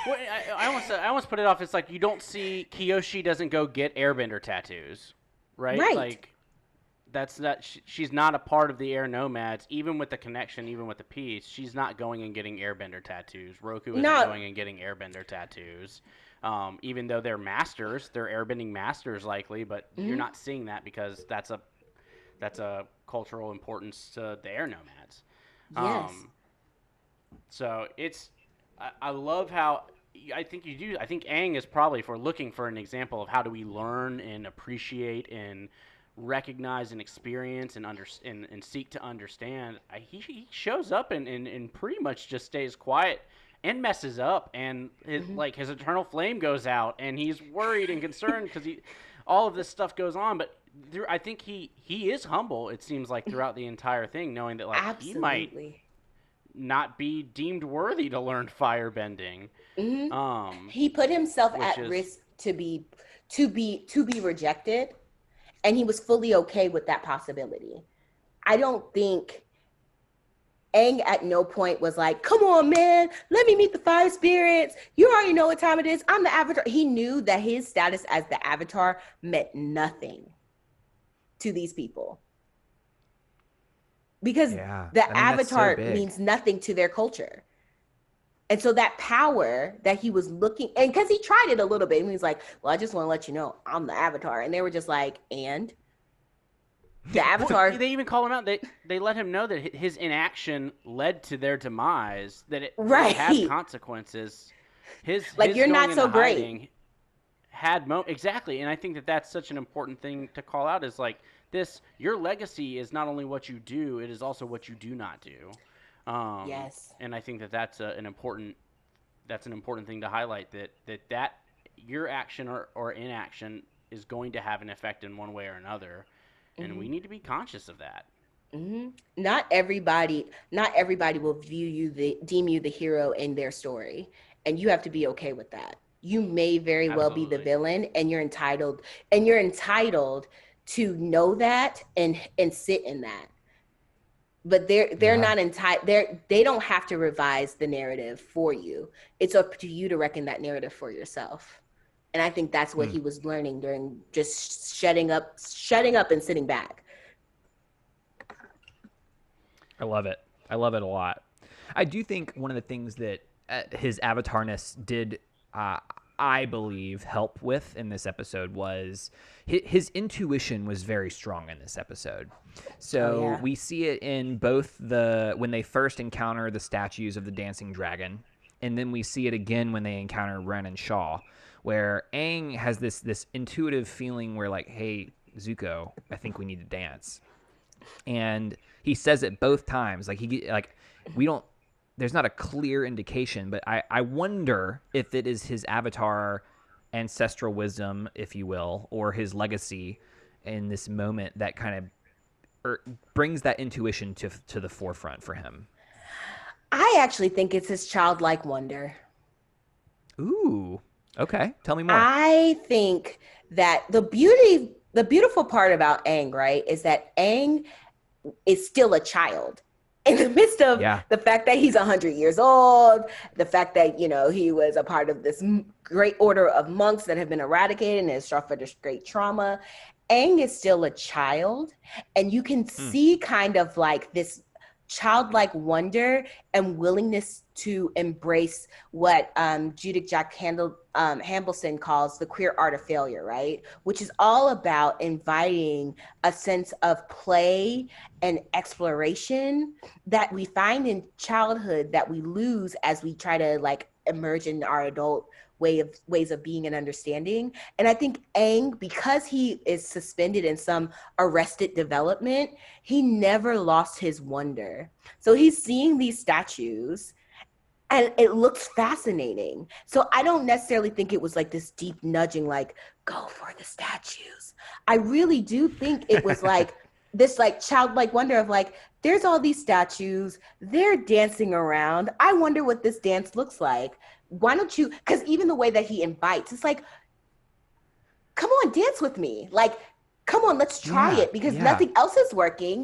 Well, I almost put it off. It's like you don't see Kyoshi doesn't go get airbender tattoos, right? Right. Like that's not she's not a part of the air nomads. Even with the connection, even with the peace, she's not going and getting airbender tattoos. Roku isn't going and getting airbender tattoos. Even though they're masters, they're airbending masters likely, but you're not seeing that because that's a cultural importance to the air nomads. Yes. So I love how I think you do. I think Aang is probably, if we're looking for an example of how do we learn and appreciate and recognize and experience and seek to understand, he shows up and pretty much just stays quiet and messes up, and his eternal flame goes out, and he's worried and concerned because all of this stuff goes on. But I think he is humble. It seems like throughout the entire thing, knowing that Absolutely. he might not be deemed worthy to learn firebending. He put himself at risk to be rejected, and he was fully okay with that possibility. I don't think Aang at no point was like, come on, man, let me meet the fire spirits. You already know what time it is. I'm the Avatar. He knew that his status as the Avatar meant nothing to these people. Because the Avatar means nothing to their culture. And so that power that he was looking, and because he tried it a little bit, and he was like, well, I just want to let you know I'm the Avatar. And they were just like, and? The Avatar. They even call him out. They let him know that his inaction led to their demise, that it had consequences. His you're not so great. Exactly. And I think that that's such an important thing to call out is like, your legacy is not only what you do, it is also what you do not do. Yes. And I think that that's an important thing to highlight, that your action or inaction is going to have an effect in one way or another, and we need to be conscious of that. Not everybody will deem you the hero in their story, and you have to be okay with that. You may very well be the villain, and you're entitled to know that and sit in that. But they're not entitled. They don't have to revise the narrative for you. It's up to you to reckon that narrative for yourself. And I think that's what he was learning during just shutting up and sitting back. I love it. I love it a lot. I do think one of the things that his avatarness did I believe, help with in this episode was his intuition was very strong in this episode. So yeah. we see it in both when they first encounter the statues of the dancing dragon, and then we see it again when they encounter Ren and Shaw, where Aang has this intuitive feeling where like, hey, Zuko, I think we need to dance. And he says it both times. Like we don't. There's not a clear indication, but I wonder if it is his avatar ancestral wisdom, if you will, or his legacy in this moment that kind of brings that intuition to the forefront for him. I actually think it's his childlike wonder. Ooh, okay. Tell me more. I think that the beautiful part about Aang, right, is that Aang is still a child. In the midst of the fact that he's 100 years old, the fact that, he was a part of this great order of monks that have been eradicated and has suffered this great trauma, Aang is still a child. And you can see kind of like this childlike wonder and willingness to embrace what Judith Jack Hambleton calls the queer art of failure, right? Which is all about inviting a sense of play and exploration that we find in childhood that we lose as we try to like emerge in our adult ways of being and understanding. And I think Aang, because he is suspended in some arrested development, he never lost his wonder. So he's seeing these statues and it looks fascinating. So I don't necessarily think it was like this deep nudging, like, go for the statues. I really do think it was like this like childlike wonder of like, there's all these statues, they're dancing around. I wonder what this dance looks like. Why don't you, because even the way that he invites, it's like, come on, dance with me. Like, come on, let's try it because nothing else is working.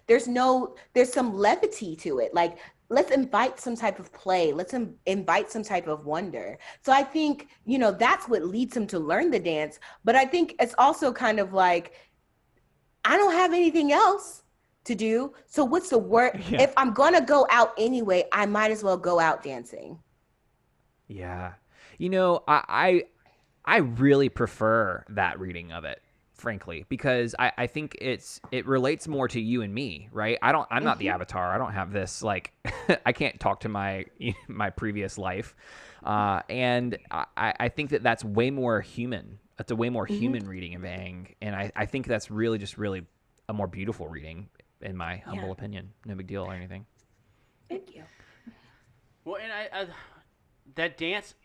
There's some levity to it. Like, let's invite some type of play. Let's invite some type of wonder. So I think, that's what leads him to learn the dance. But I think it's also kind of like, I don't have anything else to do. So what's the word? Yeah. If I'm going to go out anyway, I might as well go out dancing. Yeah. I really prefer that reading of it, frankly, because I think it relates more to you and me, right? I'm not the avatar. I don't have this, like, I can't talk to my previous life. And I think that's way more human. That's a way more human reading of Aang. And I think that's really just really a more beautiful reading, in my humble opinion. No big deal or anything. Thank you. Well, and I that dance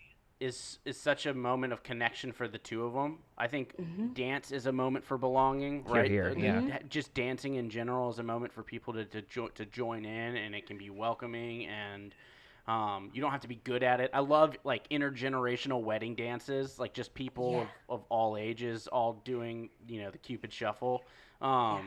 is such a moment of connection for the two of them. I think dance is a moment for belonging, right? Here. Just dancing in general is a moment for people to join in, and it can be welcoming, and you don't have to be good at it. I love like intergenerational wedding dances, like just people of all ages all doing, the Cupid shuffle. But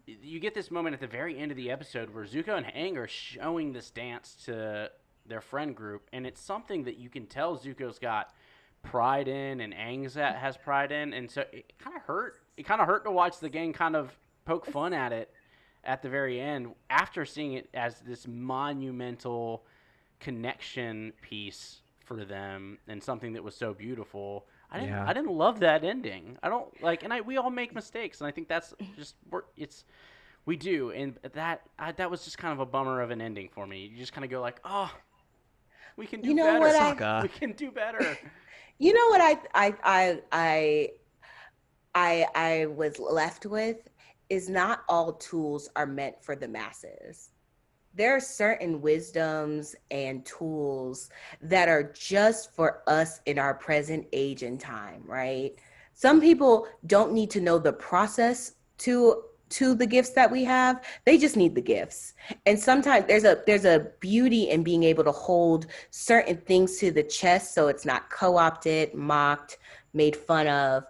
you get this moment at the very end of the episode where Zuko and Aang are showing this dance to their friend group, and it's something that you can tell Zuko's got pride in and Aang's has pride in, and so it kind of hurt. It kind of hurt to watch the gang kind of poke fun at it at the very end after seeing it as this monumental connection piece for them and something that was so beautiful. I didn't love that ending. I don't like, and we all make mistakes, and I think that's just we do, and that was just kind of a bummer of an ending for me. You just kind of go like, oh, we can do better. We can do better. You know what I was left with is not all tools are meant for the masses. There are certain wisdoms and tools that are just for us in our present age and time, right? Some people don't need to know the process to the gifts that we have. They just need the gifts. And sometimes there's a beauty in being able to hold certain things to the chest so it's not co-opted, mocked, made fun of.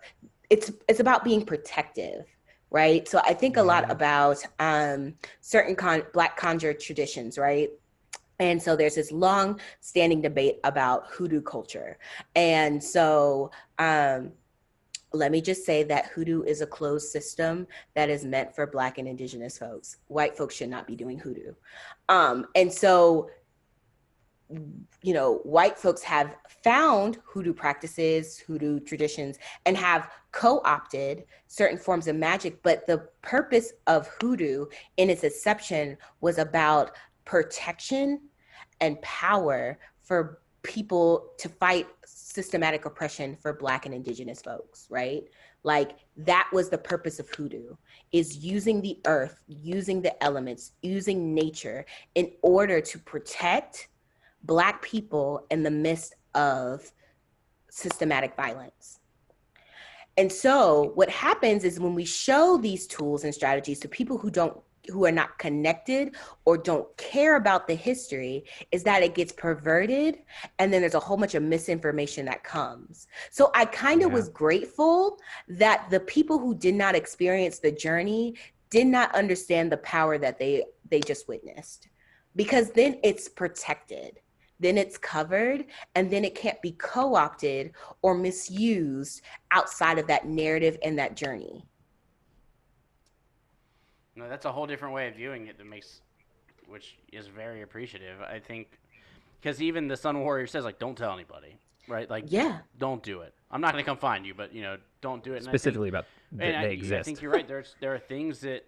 It's about being protective, right? So I think a lot about certain Black conjure traditions, right? And so there's this long standing debate about hoodoo culture. And so let me just say that hoodoo is a closed system that is meant for Black and Indigenous folks. White folks should not be doing hoodoo. And so white folks have found hoodoo practices, hoodoo traditions, and have co-opted certain forms of magic. But the purpose of hoodoo in its inception was about protection and power for people to fight systematic oppression for Black and Indigenous folks, right? Like that was the purpose of hoodoo, is using the earth, using the elements, using nature in order to protect Black people in the midst of systematic violence. And so what happens is when we show these tools and strategies to people who are not connected or don't care about the history, is that it gets perverted, and then there's a whole bunch of misinformation that comes. So I kind of was grateful that the people who did not experience the journey did not understand the power that they just witnessed, because then it's protected, then it's covered, and then it can't be co-opted or misused outside of that narrative and that journey. No, that's a whole different way of viewing it which is very appreciative. I think because even the Sun Warrior says like, don't tell anybody, right? Like, Yeah. don't do it. I'm not gonna come find you, but don't do it. Specifically about they exist. I think you're right. There are things that,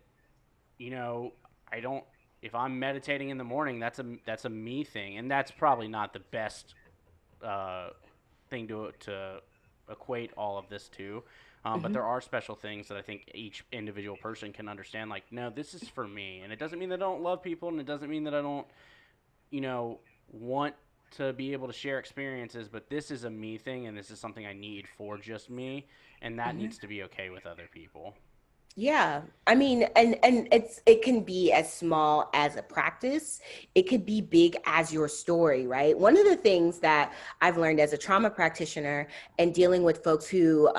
I don't. If I'm meditating in the morning, that's a me thing, and that's probably not the best thing to equate all of this to. But there are special things that I think each individual person can understand. Like, no, this is for me, and it doesn't mean that I don't love people, and it doesn't mean that I don't, want to be able to share experiences. But this is a me thing, and this is something I need for just me, and that needs to be okay with other people. Yeah, I mean, and it can be as small as a practice. It could be big as your story, right? One of the things that I've learned as a trauma practitioner and dealing with folks who,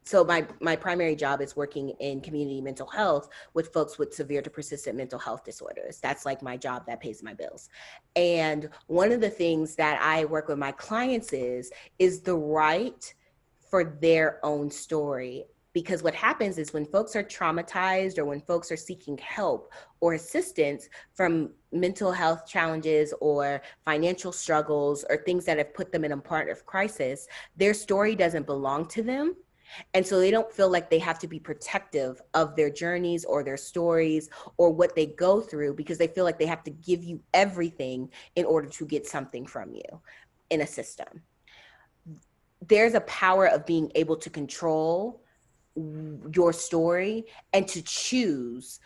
so my primary job is working in community mental health with folks with severe to persistent mental health disorders. That's like my job that pays my bills. And one of the things that I work with my clients is the right for their own story. Because what happens is when folks are traumatized or when folks are seeking help or assistance from mental health challenges or financial struggles or things that have put them in a part of crisis, their story doesn't belong to them. And so they don't feel like they have to be protective of their journeys or their stories or what they go through, because they feel like they have to give you everything in order to get something from you in a system. There's a power of being able to control your story and to choose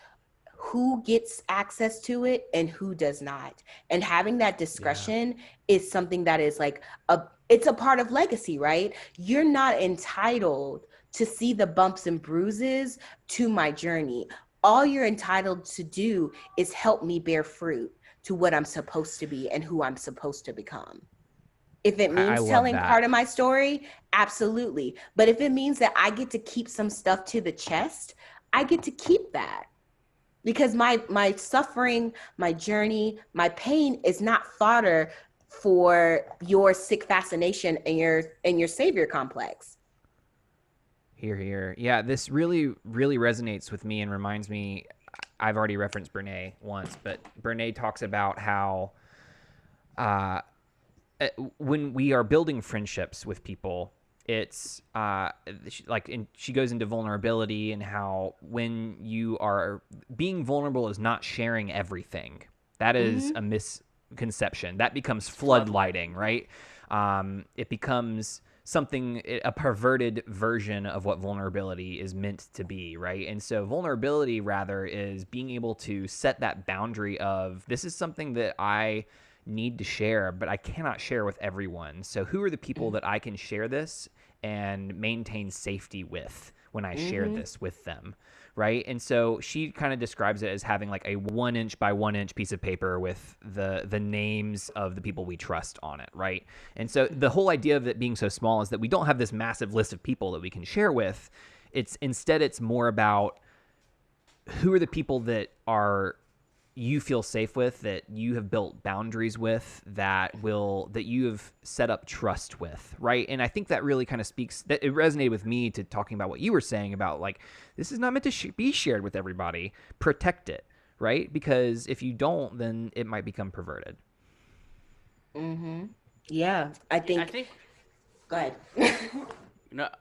who gets access to it and who does not. And having that discretion is something that is like it's a part of legacy, right? You're not entitled to see the bumps and bruises to my journey. All you're entitled to do is help me bear fruit to what I'm supposed to be and who I'm supposed to become. If it means telling part of my story, absolutely. But if it means that I get to keep some stuff to the chest, I get to keep that. Because my suffering, my journey, my pain is not fodder for your sick fascination and your savior complex. Here. Yeah, this really, really resonates with me and reminds me, I've already referenced Brene once, but Brene talks about how when we are building friendships with people, it's she goes into vulnerability and how when you are being vulnerable is not sharing everything. That is a misconception. That becomes floodlighting, right? It becomes a perverted version of what vulnerability is meant to be, right? And so vulnerability rather is being able to set that boundary of, this is something that I need to share, but I cannot share with everyone. So who are the people that I can share this and maintain safety with when I share this with them, right? And so she kind of describes it as having like a 1 inch by 1 inch piece of paper with the names of the people we trust on it, right? And so the whole idea of it being so small is that we don't have this massive list of people that we can share with. Instead it's more about who are the people that you feel safe with, that you have built boundaries with, that you have set up trust with, right? And I think that really kind of speaks, that it resonated with me to talking about what you were saying about like, this is not meant to be shared with everybody. Protect it, right? Because if you don't, then it might become perverted. Mm-hmm. Yeah, I I think. think Go ahead.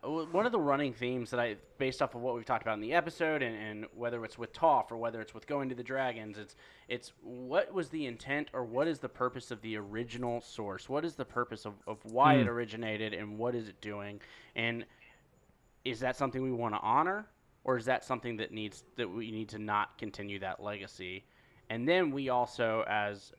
one of the running themes that based off of what we've talked about in the episode, and whether it's with Toph or whether it's with going to the Dragons, it's what was the intent or what is the purpose of the original source? What is the purpose of why it originated and what is it doing? And is that something we want to honor, or is that something that we need to not continue that legacy? And then we also, as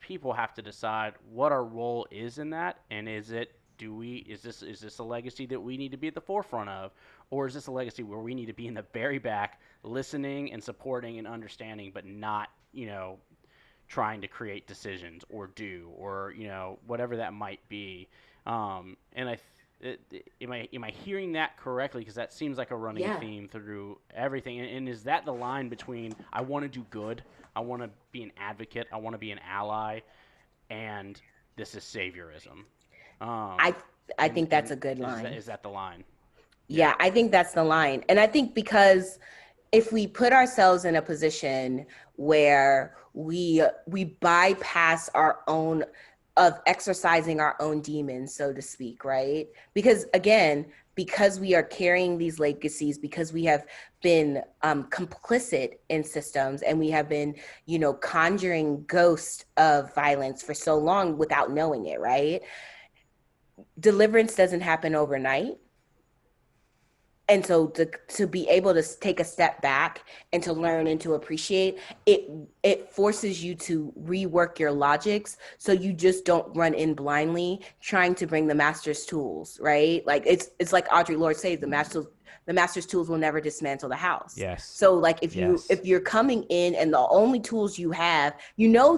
people, have to decide what our role is in that, and is this a legacy that we need to be at the forefront of, or is this a legacy where we need to be in the very back, listening and supporting and understanding, but not trying to create decisions or do or whatever that might be. And am I hearing that correctly? Because that seems like a running Yeah. theme through everything. And is that the line between I want to do good, I want to be an advocate, I want to be an ally, and this is saviorism? Um, I I think that's and a good is line. that the line? Yeah. Yeah, I think that's the line. And I think because if we put ourselves in a position where we bypass our own of exercising our own demons, so to speak, right? Because again, because we are carrying these legacies, because we have been complicit in systems, and we have been, conjuring ghosts of violence for so long without knowing it, right? Deliverance doesn't happen overnight. And so to be able to take a step back and to learn and to appreciate it, it forces you to rework your logics, so you just don't run in blindly trying to bring the master's tools, right? Like it's like Audre Lorde says, the master's tools will never dismantle the house. Yes. So like Yes. if you're coming in and the only tools you have,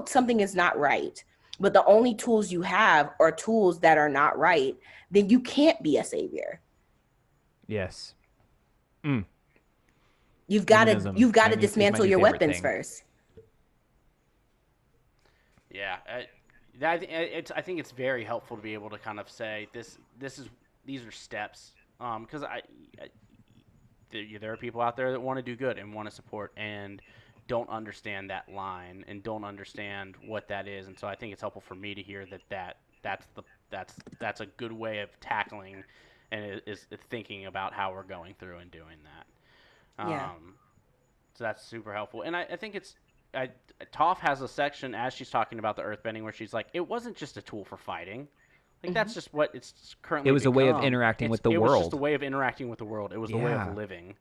something is not right, but the only tools you have are tools that are not right, then you can't be a savior. Yes. You've got Feminism to is my dismantle new your favorite weapons thing. first. Yeah, I think it's very helpful to be able to kind of say these are steps, because there are people out there that want to do good and want to support and don't understand that line and don't understand what that is, and so I think it's helpful for me to hear that's a good way of tackling and is thinking about how we're going through and doing that. Yeah. So that's super helpful, and I think Toph has a section as she's talking about the earthbending where she's like, it wasn't just a tool for fighting. Like, that's just what it's currently It was a way of become. interacting with the It was just world. a way of interacting with the world. It was the way Yeah. of living.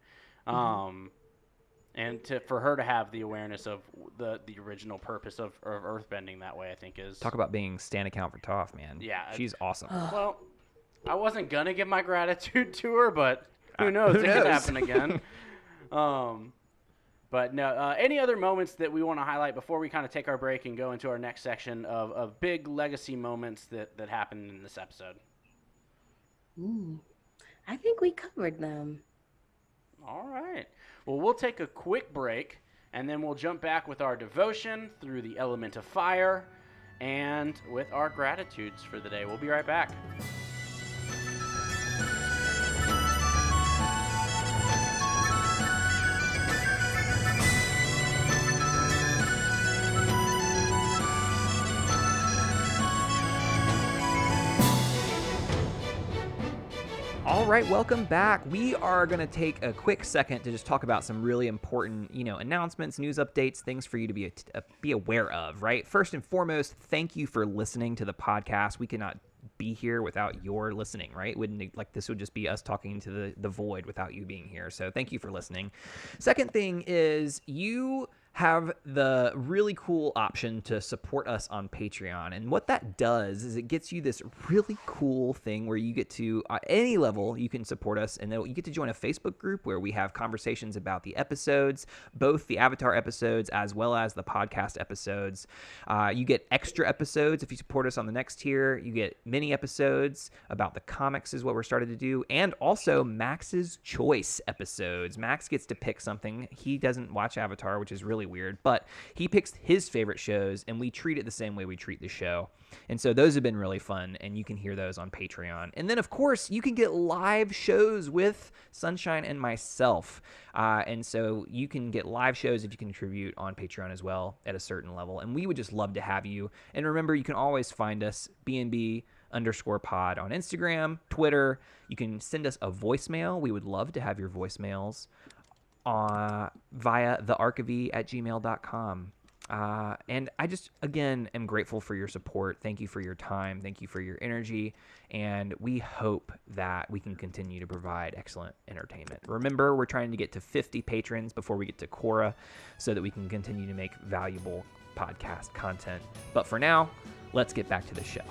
And for her to have the awareness of the original purpose of earthbending that way, I think is... Talk about being stand account for Toph, man. Yeah. She's awesome. Well, I wasn't going to give my gratitude to her, but who knows? Who It knows? could happen again. But no, any other moments that we want to highlight before we kind of take our break and go into our next section of big legacy moments that happened in this episode? I think we covered them. All right. Well, we'll take a quick break, and then we'll jump back with our devotion through the element of fire and with our gratitudes for the day. We'll be right back. All right, welcome back. We are going to take a quick second to just talk about some really important, announcements, news updates, things for you to be aware of, right? First and foremost, thank you for listening to the podcast. We cannot be here without your listening, right? This would just be us talking to the void without you being here. So thank you for listening. Second thing is you have the really cool option to support us on Patreon. And what that does is it gets you this really cool thing where you get to, at any level, you can support us. And then you get to join a Facebook group where we have conversations about the episodes, both the Avatar episodes as well as the podcast episodes. You get extra episodes if you support us on the next tier. You get mini episodes about the comics is what we're starting to do. And also Max's Choice episodes. Max gets to pick something. He doesn't watch Avatar, which is really really weird. But he picks his favorite shows, and we treat it the same way we treat the show. And so those have been really fun, and you can hear those on Patreon. And then, of course, you can get live shows with Sunshine and myself. And so you can get live shows if you contribute on Patreon as well at a certain level. And we would just love to have you. And remember, you can always find us, BNB_pod on Instagram, Twitter. You can send us a voicemail. We would love to have your voicemails via thearchive@gmail.com. And I just, again, am grateful for your support. Thank you for your time. Thank you for your energy. And we hope that we can continue to provide excellent entertainment. Remember, we're trying to get to 50 patrons before we get to Quora so that we can continue to make valuable podcast content. But for now, let's get back to the show.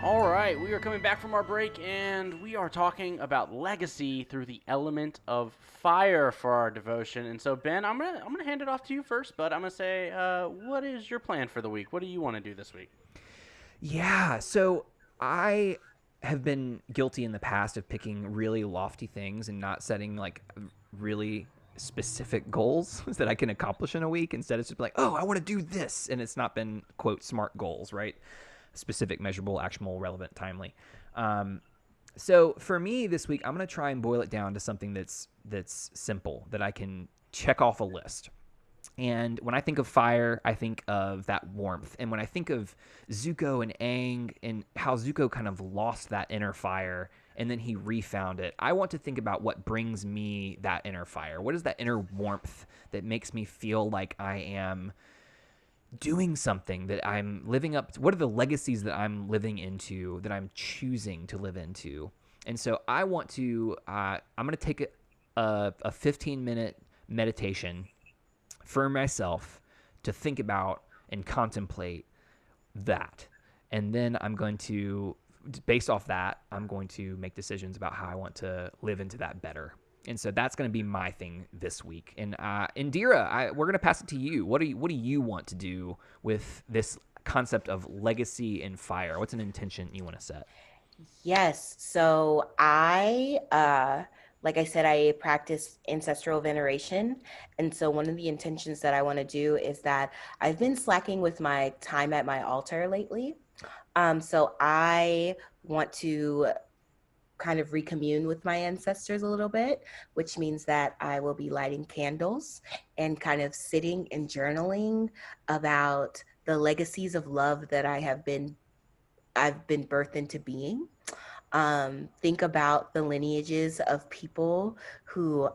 All right, we are coming back from our break, and we are talking about legacy through the element of fire for our devotion. And so, Ben, I'm gonna hand it off to you first, but I'm gonna say, what is your plan for the week? What do you want to do this week? Yeah, so I have been guilty in the past of picking really lofty things and not setting like really specific goals that I can accomplish in a week. Instead, it's just like, oh, I want to do this, and it's not been, quote, smart goals, right? Specific, measurable, actionable, relevant, timely. So for me this week, I'm going to try and boil it down to something that's simple, that I can check off a list. And when I think of fire, I think of that warmth. And when I think of Zuko and Aang and how Zuko kind of lost that inner fire and then he refound it, I want to think about what brings me that inner fire. What is that inner warmth that makes me feel like I am doing something, that I'm living up to? What are the legacies that I'm living into, that I'm choosing to live into? And so I want to, I'm going to take a 15-minute meditation for myself to think about and contemplate that. And then I'm going to, based off that, I'm going to make decisions about how I want to live into that better. And so that's going to be my thing this week. And Indira, we're going to pass it to you. What do you want to do with this concept of legacy and fire? What's an intention you want to set? Yes. So like I said, I practice ancestral veneration. And so one of the intentions that I want to do is that I've been slacking with my time at my altar lately. So I want to kind of recommune with my ancestors a little bit, which means that I will be lighting candles and kind of sitting and journaling about the legacies of love that I've been birthed into being. Think about the lineages of people who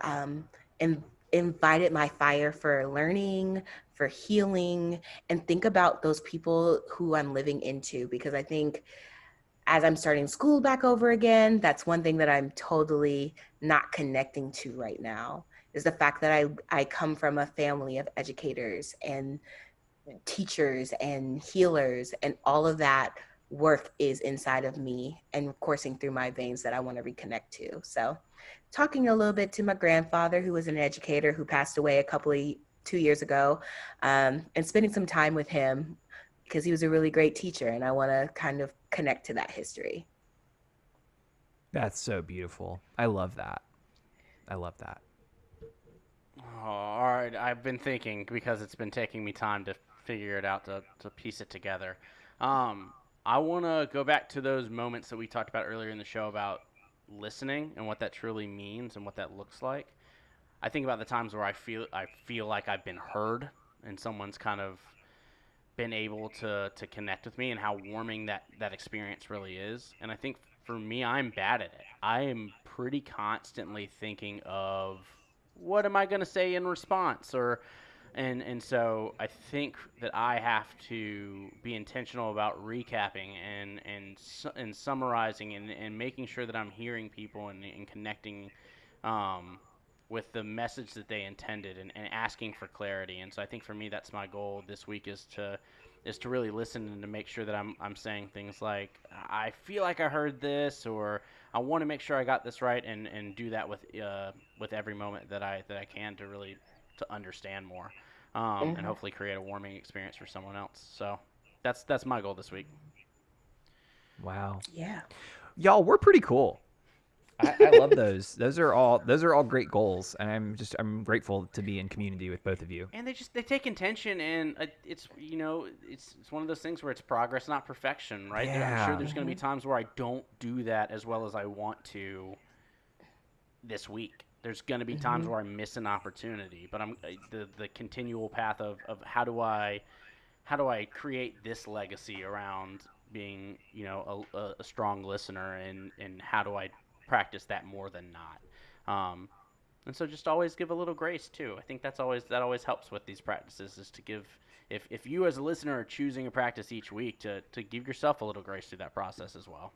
invited my fire for learning, for healing, and think about those people who I'm living into, because I think as I'm starting school back over again, that's one thing that I'm totally not connecting to right now, is the fact that I come from a family of educators and teachers and healers, and all of that work is inside of me and coursing through my veins that I want to reconnect to. So talking a little bit to my grandfather, who was an educator who passed away 2 years ago, and spending some time with him because he was a really great teacher, and I want to kind of connect to that history. That's so beautiful. I love that. I love that. Oh, all right, I've been thinking, because it's been taking me time to figure it out, to piece it together. I want to go back to those moments that we talked about earlier in the show about listening and what that truly means and what that looks like. I think about the times where I feel like I've been heard and someone's kind of been able to connect with me, and how warming that experience really is. And I think for me, I'm bad at it. I am pretty constantly thinking of, what am I going to say in response? And so I think that I have to be intentional about recapping and summarizing and making sure that I'm hearing people and connecting with the message that they intended, and asking for clarity. And so I think for me, that's my goal this week, is to really listen and to make sure that I'm saying things like, I feel like I heard this, or I want to make sure I got this right, and do that with every moment that I can, to really to understand more. and hopefully create a warming experience for someone else. So that's my goal this week. Wow. Yeah. Y'all, we're pretty cool. I love those. Those are all great goals, and I'm grateful to be in community with both of you. And they take intention, and it's one of those things where it's progress, not perfection, right? I'm sure Yeah. there's going to be times where I don't do that as well as I want to this week. There's going to be times where I miss an opportunity, but I'm the continual path of how do I create this legacy around being a strong listener, and how do I practice that more than not. And so just always give a little grace too. I think that always helps with these practices, is to give, if you as a listener are choosing a practice each week, to give yourself a little grace through that process as well.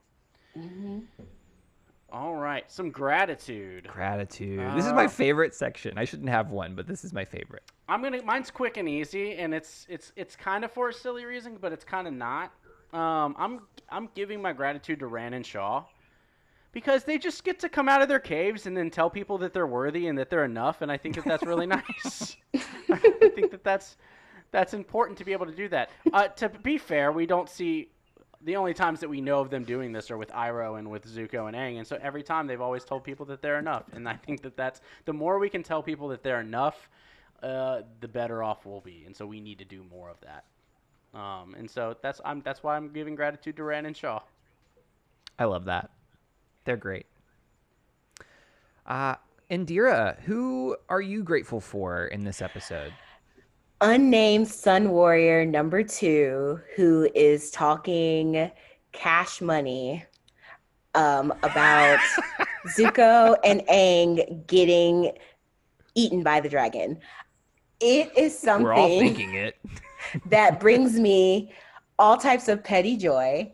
All right, some gratitude. This is my favorite section. I shouldn't have one, but this is my favorite. Mine's quick and easy, and it's kind of for a silly reason, but it's kind of not. I'm giving my gratitude to Ran and Shaw, because they just get to come out of their caves and then tell people that they're worthy and that they're enough, and I think that that's really nice. I think that that's important to be able to do that. To be fair, we don't see the only times that we know of them doing this are with Iroh and with Zuko and Aang, and so every time they've always told people that they're enough, and I think that that's the more we can tell people that they're enough, the better off we'll be, and so we need to do more of that. And so that's why I'm giving gratitude to Ran and Shaw. I love that. They're great. Indira, who are you grateful for in this episode? Unnamed Sun Warrior number 2, who is talking cash money about Zuko and Aang getting eaten by the dragon. It is something We're all thinking it. that brings me all types of petty joy.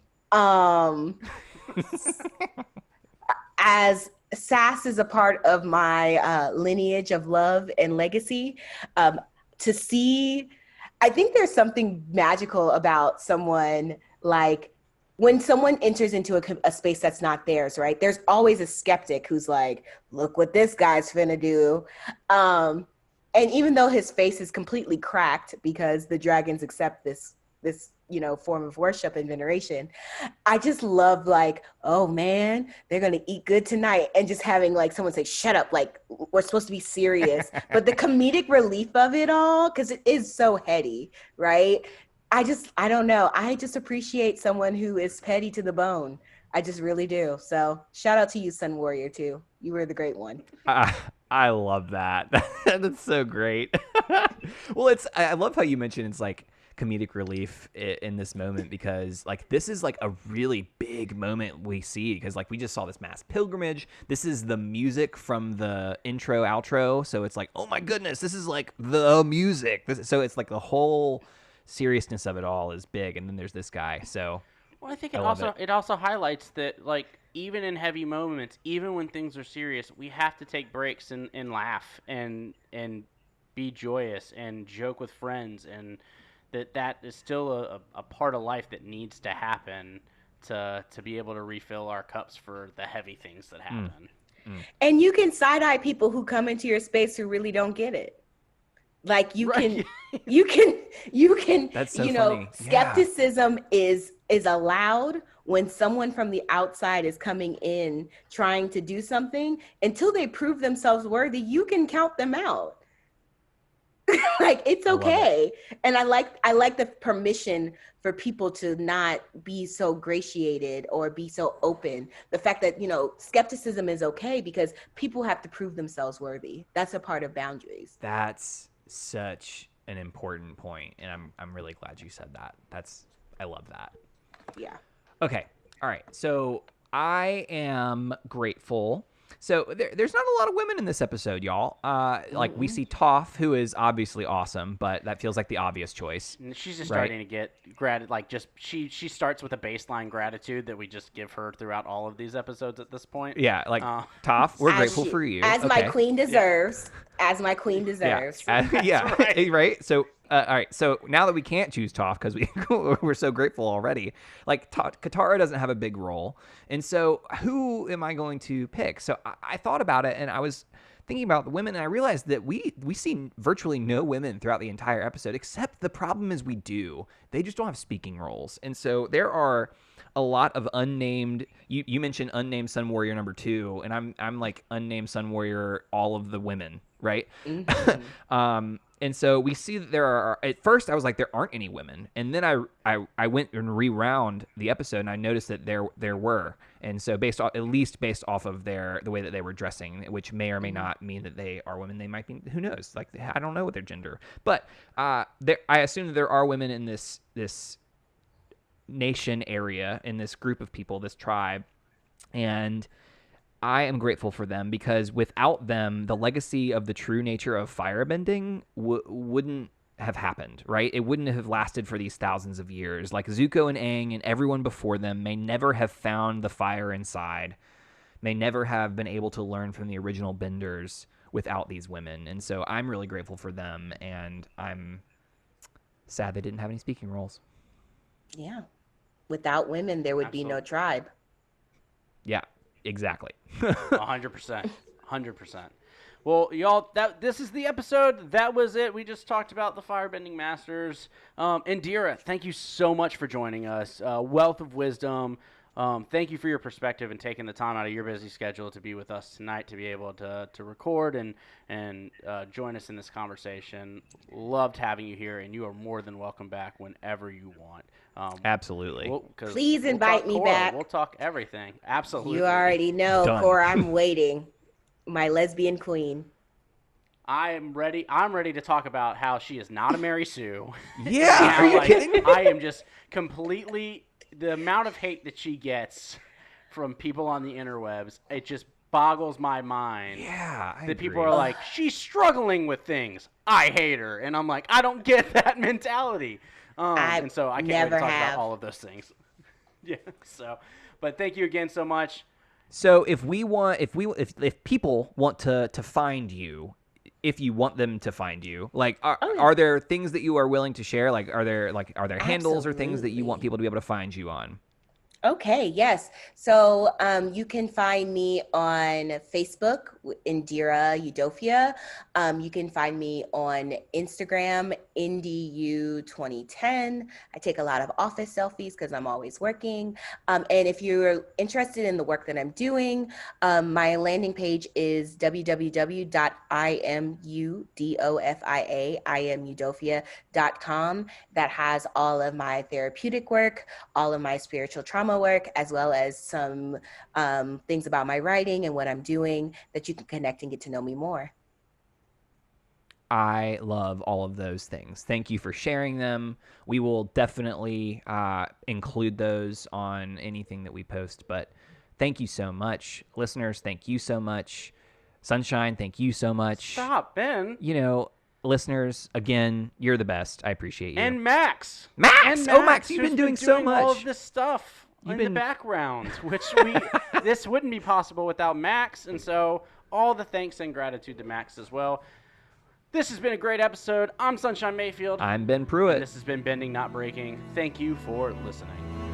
As Sass is a part of my lineage of love and legacy, to see, I think there's something magical about someone, like when someone enters into a space that's not theirs, right? There's always a skeptic who's like, look what this guy's finna do. And even though his face is completely cracked because the dragons accept this form of worship and veneration, I just love, like, oh man, they're gonna eat good tonight, and just having like someone say, shut up, like we're supposed to be serious. But the comedic relief of it all, because it is so heady, right? I don't know, I just appreciate someone who is petty to the bone. I just really do. So shout out to you, Sun Warrior, too. You were the great one. I love that. That's so great. Well, I love how you mentioned it's like comedic relief in this moment, because like this is like a really big moment we see, because like we just saw this mass pilgrimage. This is the music from the intro outro, so it's like, oh my goodness, this is like the music. So it's like the whole seriousness of it all is big, and then there's this guy. So well, I think it also highlights that, like, even in heavy moments, even when things are serious, we have to take breaks and laugh and be joyous and joke with friends, and that is still a part of life that needs to happen to be able to refill our cups for the heavy things that happen. And you can side-eye people who come into your space who really don't get it. Like you can. That's so funny. Skepticism is allowed when someone from the outside is coming in trying to do something. Until they prove themselves worthy, you can count them out. Like, it's okay. And I like the permission for people to not be so gratiated or be so open. The fact that, skepticism is okay because people have to prove themselves worthy. That's a part of boundaries. That's such an important point, and I'm really glad you said that. I love that. Yeah. Okay. All right. So I am grateful. So there's not a lot of women in this episode, y'all. Like we see Toph, who is obviously awesome, but that feels like the obvious choice. And she's just starting to get she starts with a baseline gratitude that we just give her throughout all of these episodes at this point. Yeah, like Toph, we're grateful for you. As my queen deserves. As my queen deserves. Yeah, right. So All right, so now that we can't choose Toph because we're so grateful already, like Katara doesn't have a big role, and so who am I going to pick? So I thought about it, and I was thinking about the women, and I realized that we see virtually no women throughout the entire episode, except the problem is we do. They just don't have speaking roles, and so there are a lot of unnamed. You mentioned unnamed Sun Warrior number 2, and I'm like unnamed Sun Warrior all of the women, right? Mm-hmm. And so we see that there are. At first, I was like, there aren't any women, and then I went and rewound the episode, and I noticed that there were. And so at least based off of the way that they were dressing, which may or may not mean that they are women, they might be. Who knows? Like, I don't know what their gender, but I assume that there are women in this nation area, in this group of people, this tribe, and I am grateful for them because without them, the legacy of the true nature of firebending wouldn't have happened, right? It wouldn't have lasted for these thousands of years. Like Zuko and Aang and everyone before them may never have found the fire inside, may never have been able to learn from the original benders without these women. And so I'm really grateful for them, and I'm sad they didn't have any speaking roles. Yeah. Without women, there would be no tribe. Yeah, exactly. 100%. 100%. Well, y'all, this is the episode. That was it. We just talked about the Firebending Masters. Indira, thank you so much for joining us. Wealth of wisdom. Thank you for your perspective and taking the time out of your busy schedule to be with us tonight, to be able to record and join us in this conversation. Loved having you here, and you are more than welcome back whenever you want. Absolutely. Please invite me back. We'll talk everything. Absolutely. You already know, Done. Cora, I'm waiting. My lesbian queen. I'm ready. I'm ready to talk about how she is not a Mary Sue. Yeah, are you kidding me? I am just completely... The amount of hate that she gets from people on the interwebs, it just boggles my mind. Yeah, I that people agree. are like, she's struggling with things. I hate her. And I'm like, I don't get that mentality. And so I can't wait to talk about all of those things. Yeah. So, but thank you again so much. So if people want to find you, if you want them to find you, like, are there things that you are willing to share? Like, are there handles or things that you want people to be able to find you on? Okay, yes. So you can find me on Facebook, Indhira Udofia. You can find me on Instagram, IndyU2010. I take a lot of office selfies because I'm always working. And if you're interested in the work that I'm doing, my landing page is www.imudofia.com. That has all of my therapeutic work, all of my spiritual trauma work, as well as some things about my writing and what I'm doing that you can connect and get to know me more. I love all of those things. Thank you for sharing them. We will definitely include those on anything that we post, but thank you so much. Listeners, thank you so much. Sunshine, thank you so much. Stop, Ben. Listeners, again, you're the best. I appreciate you. And Max. Oh, Max, you've been doing so much. All of this stuff in the background, which this wouldn't be possible without Max. And so all the thanks and gratitude to Max as well. This has been a great episode. I'm Sunshine Mayfield. I'm Ben Pruitt. And this has been Bending Not Breaking. Thank you for listening.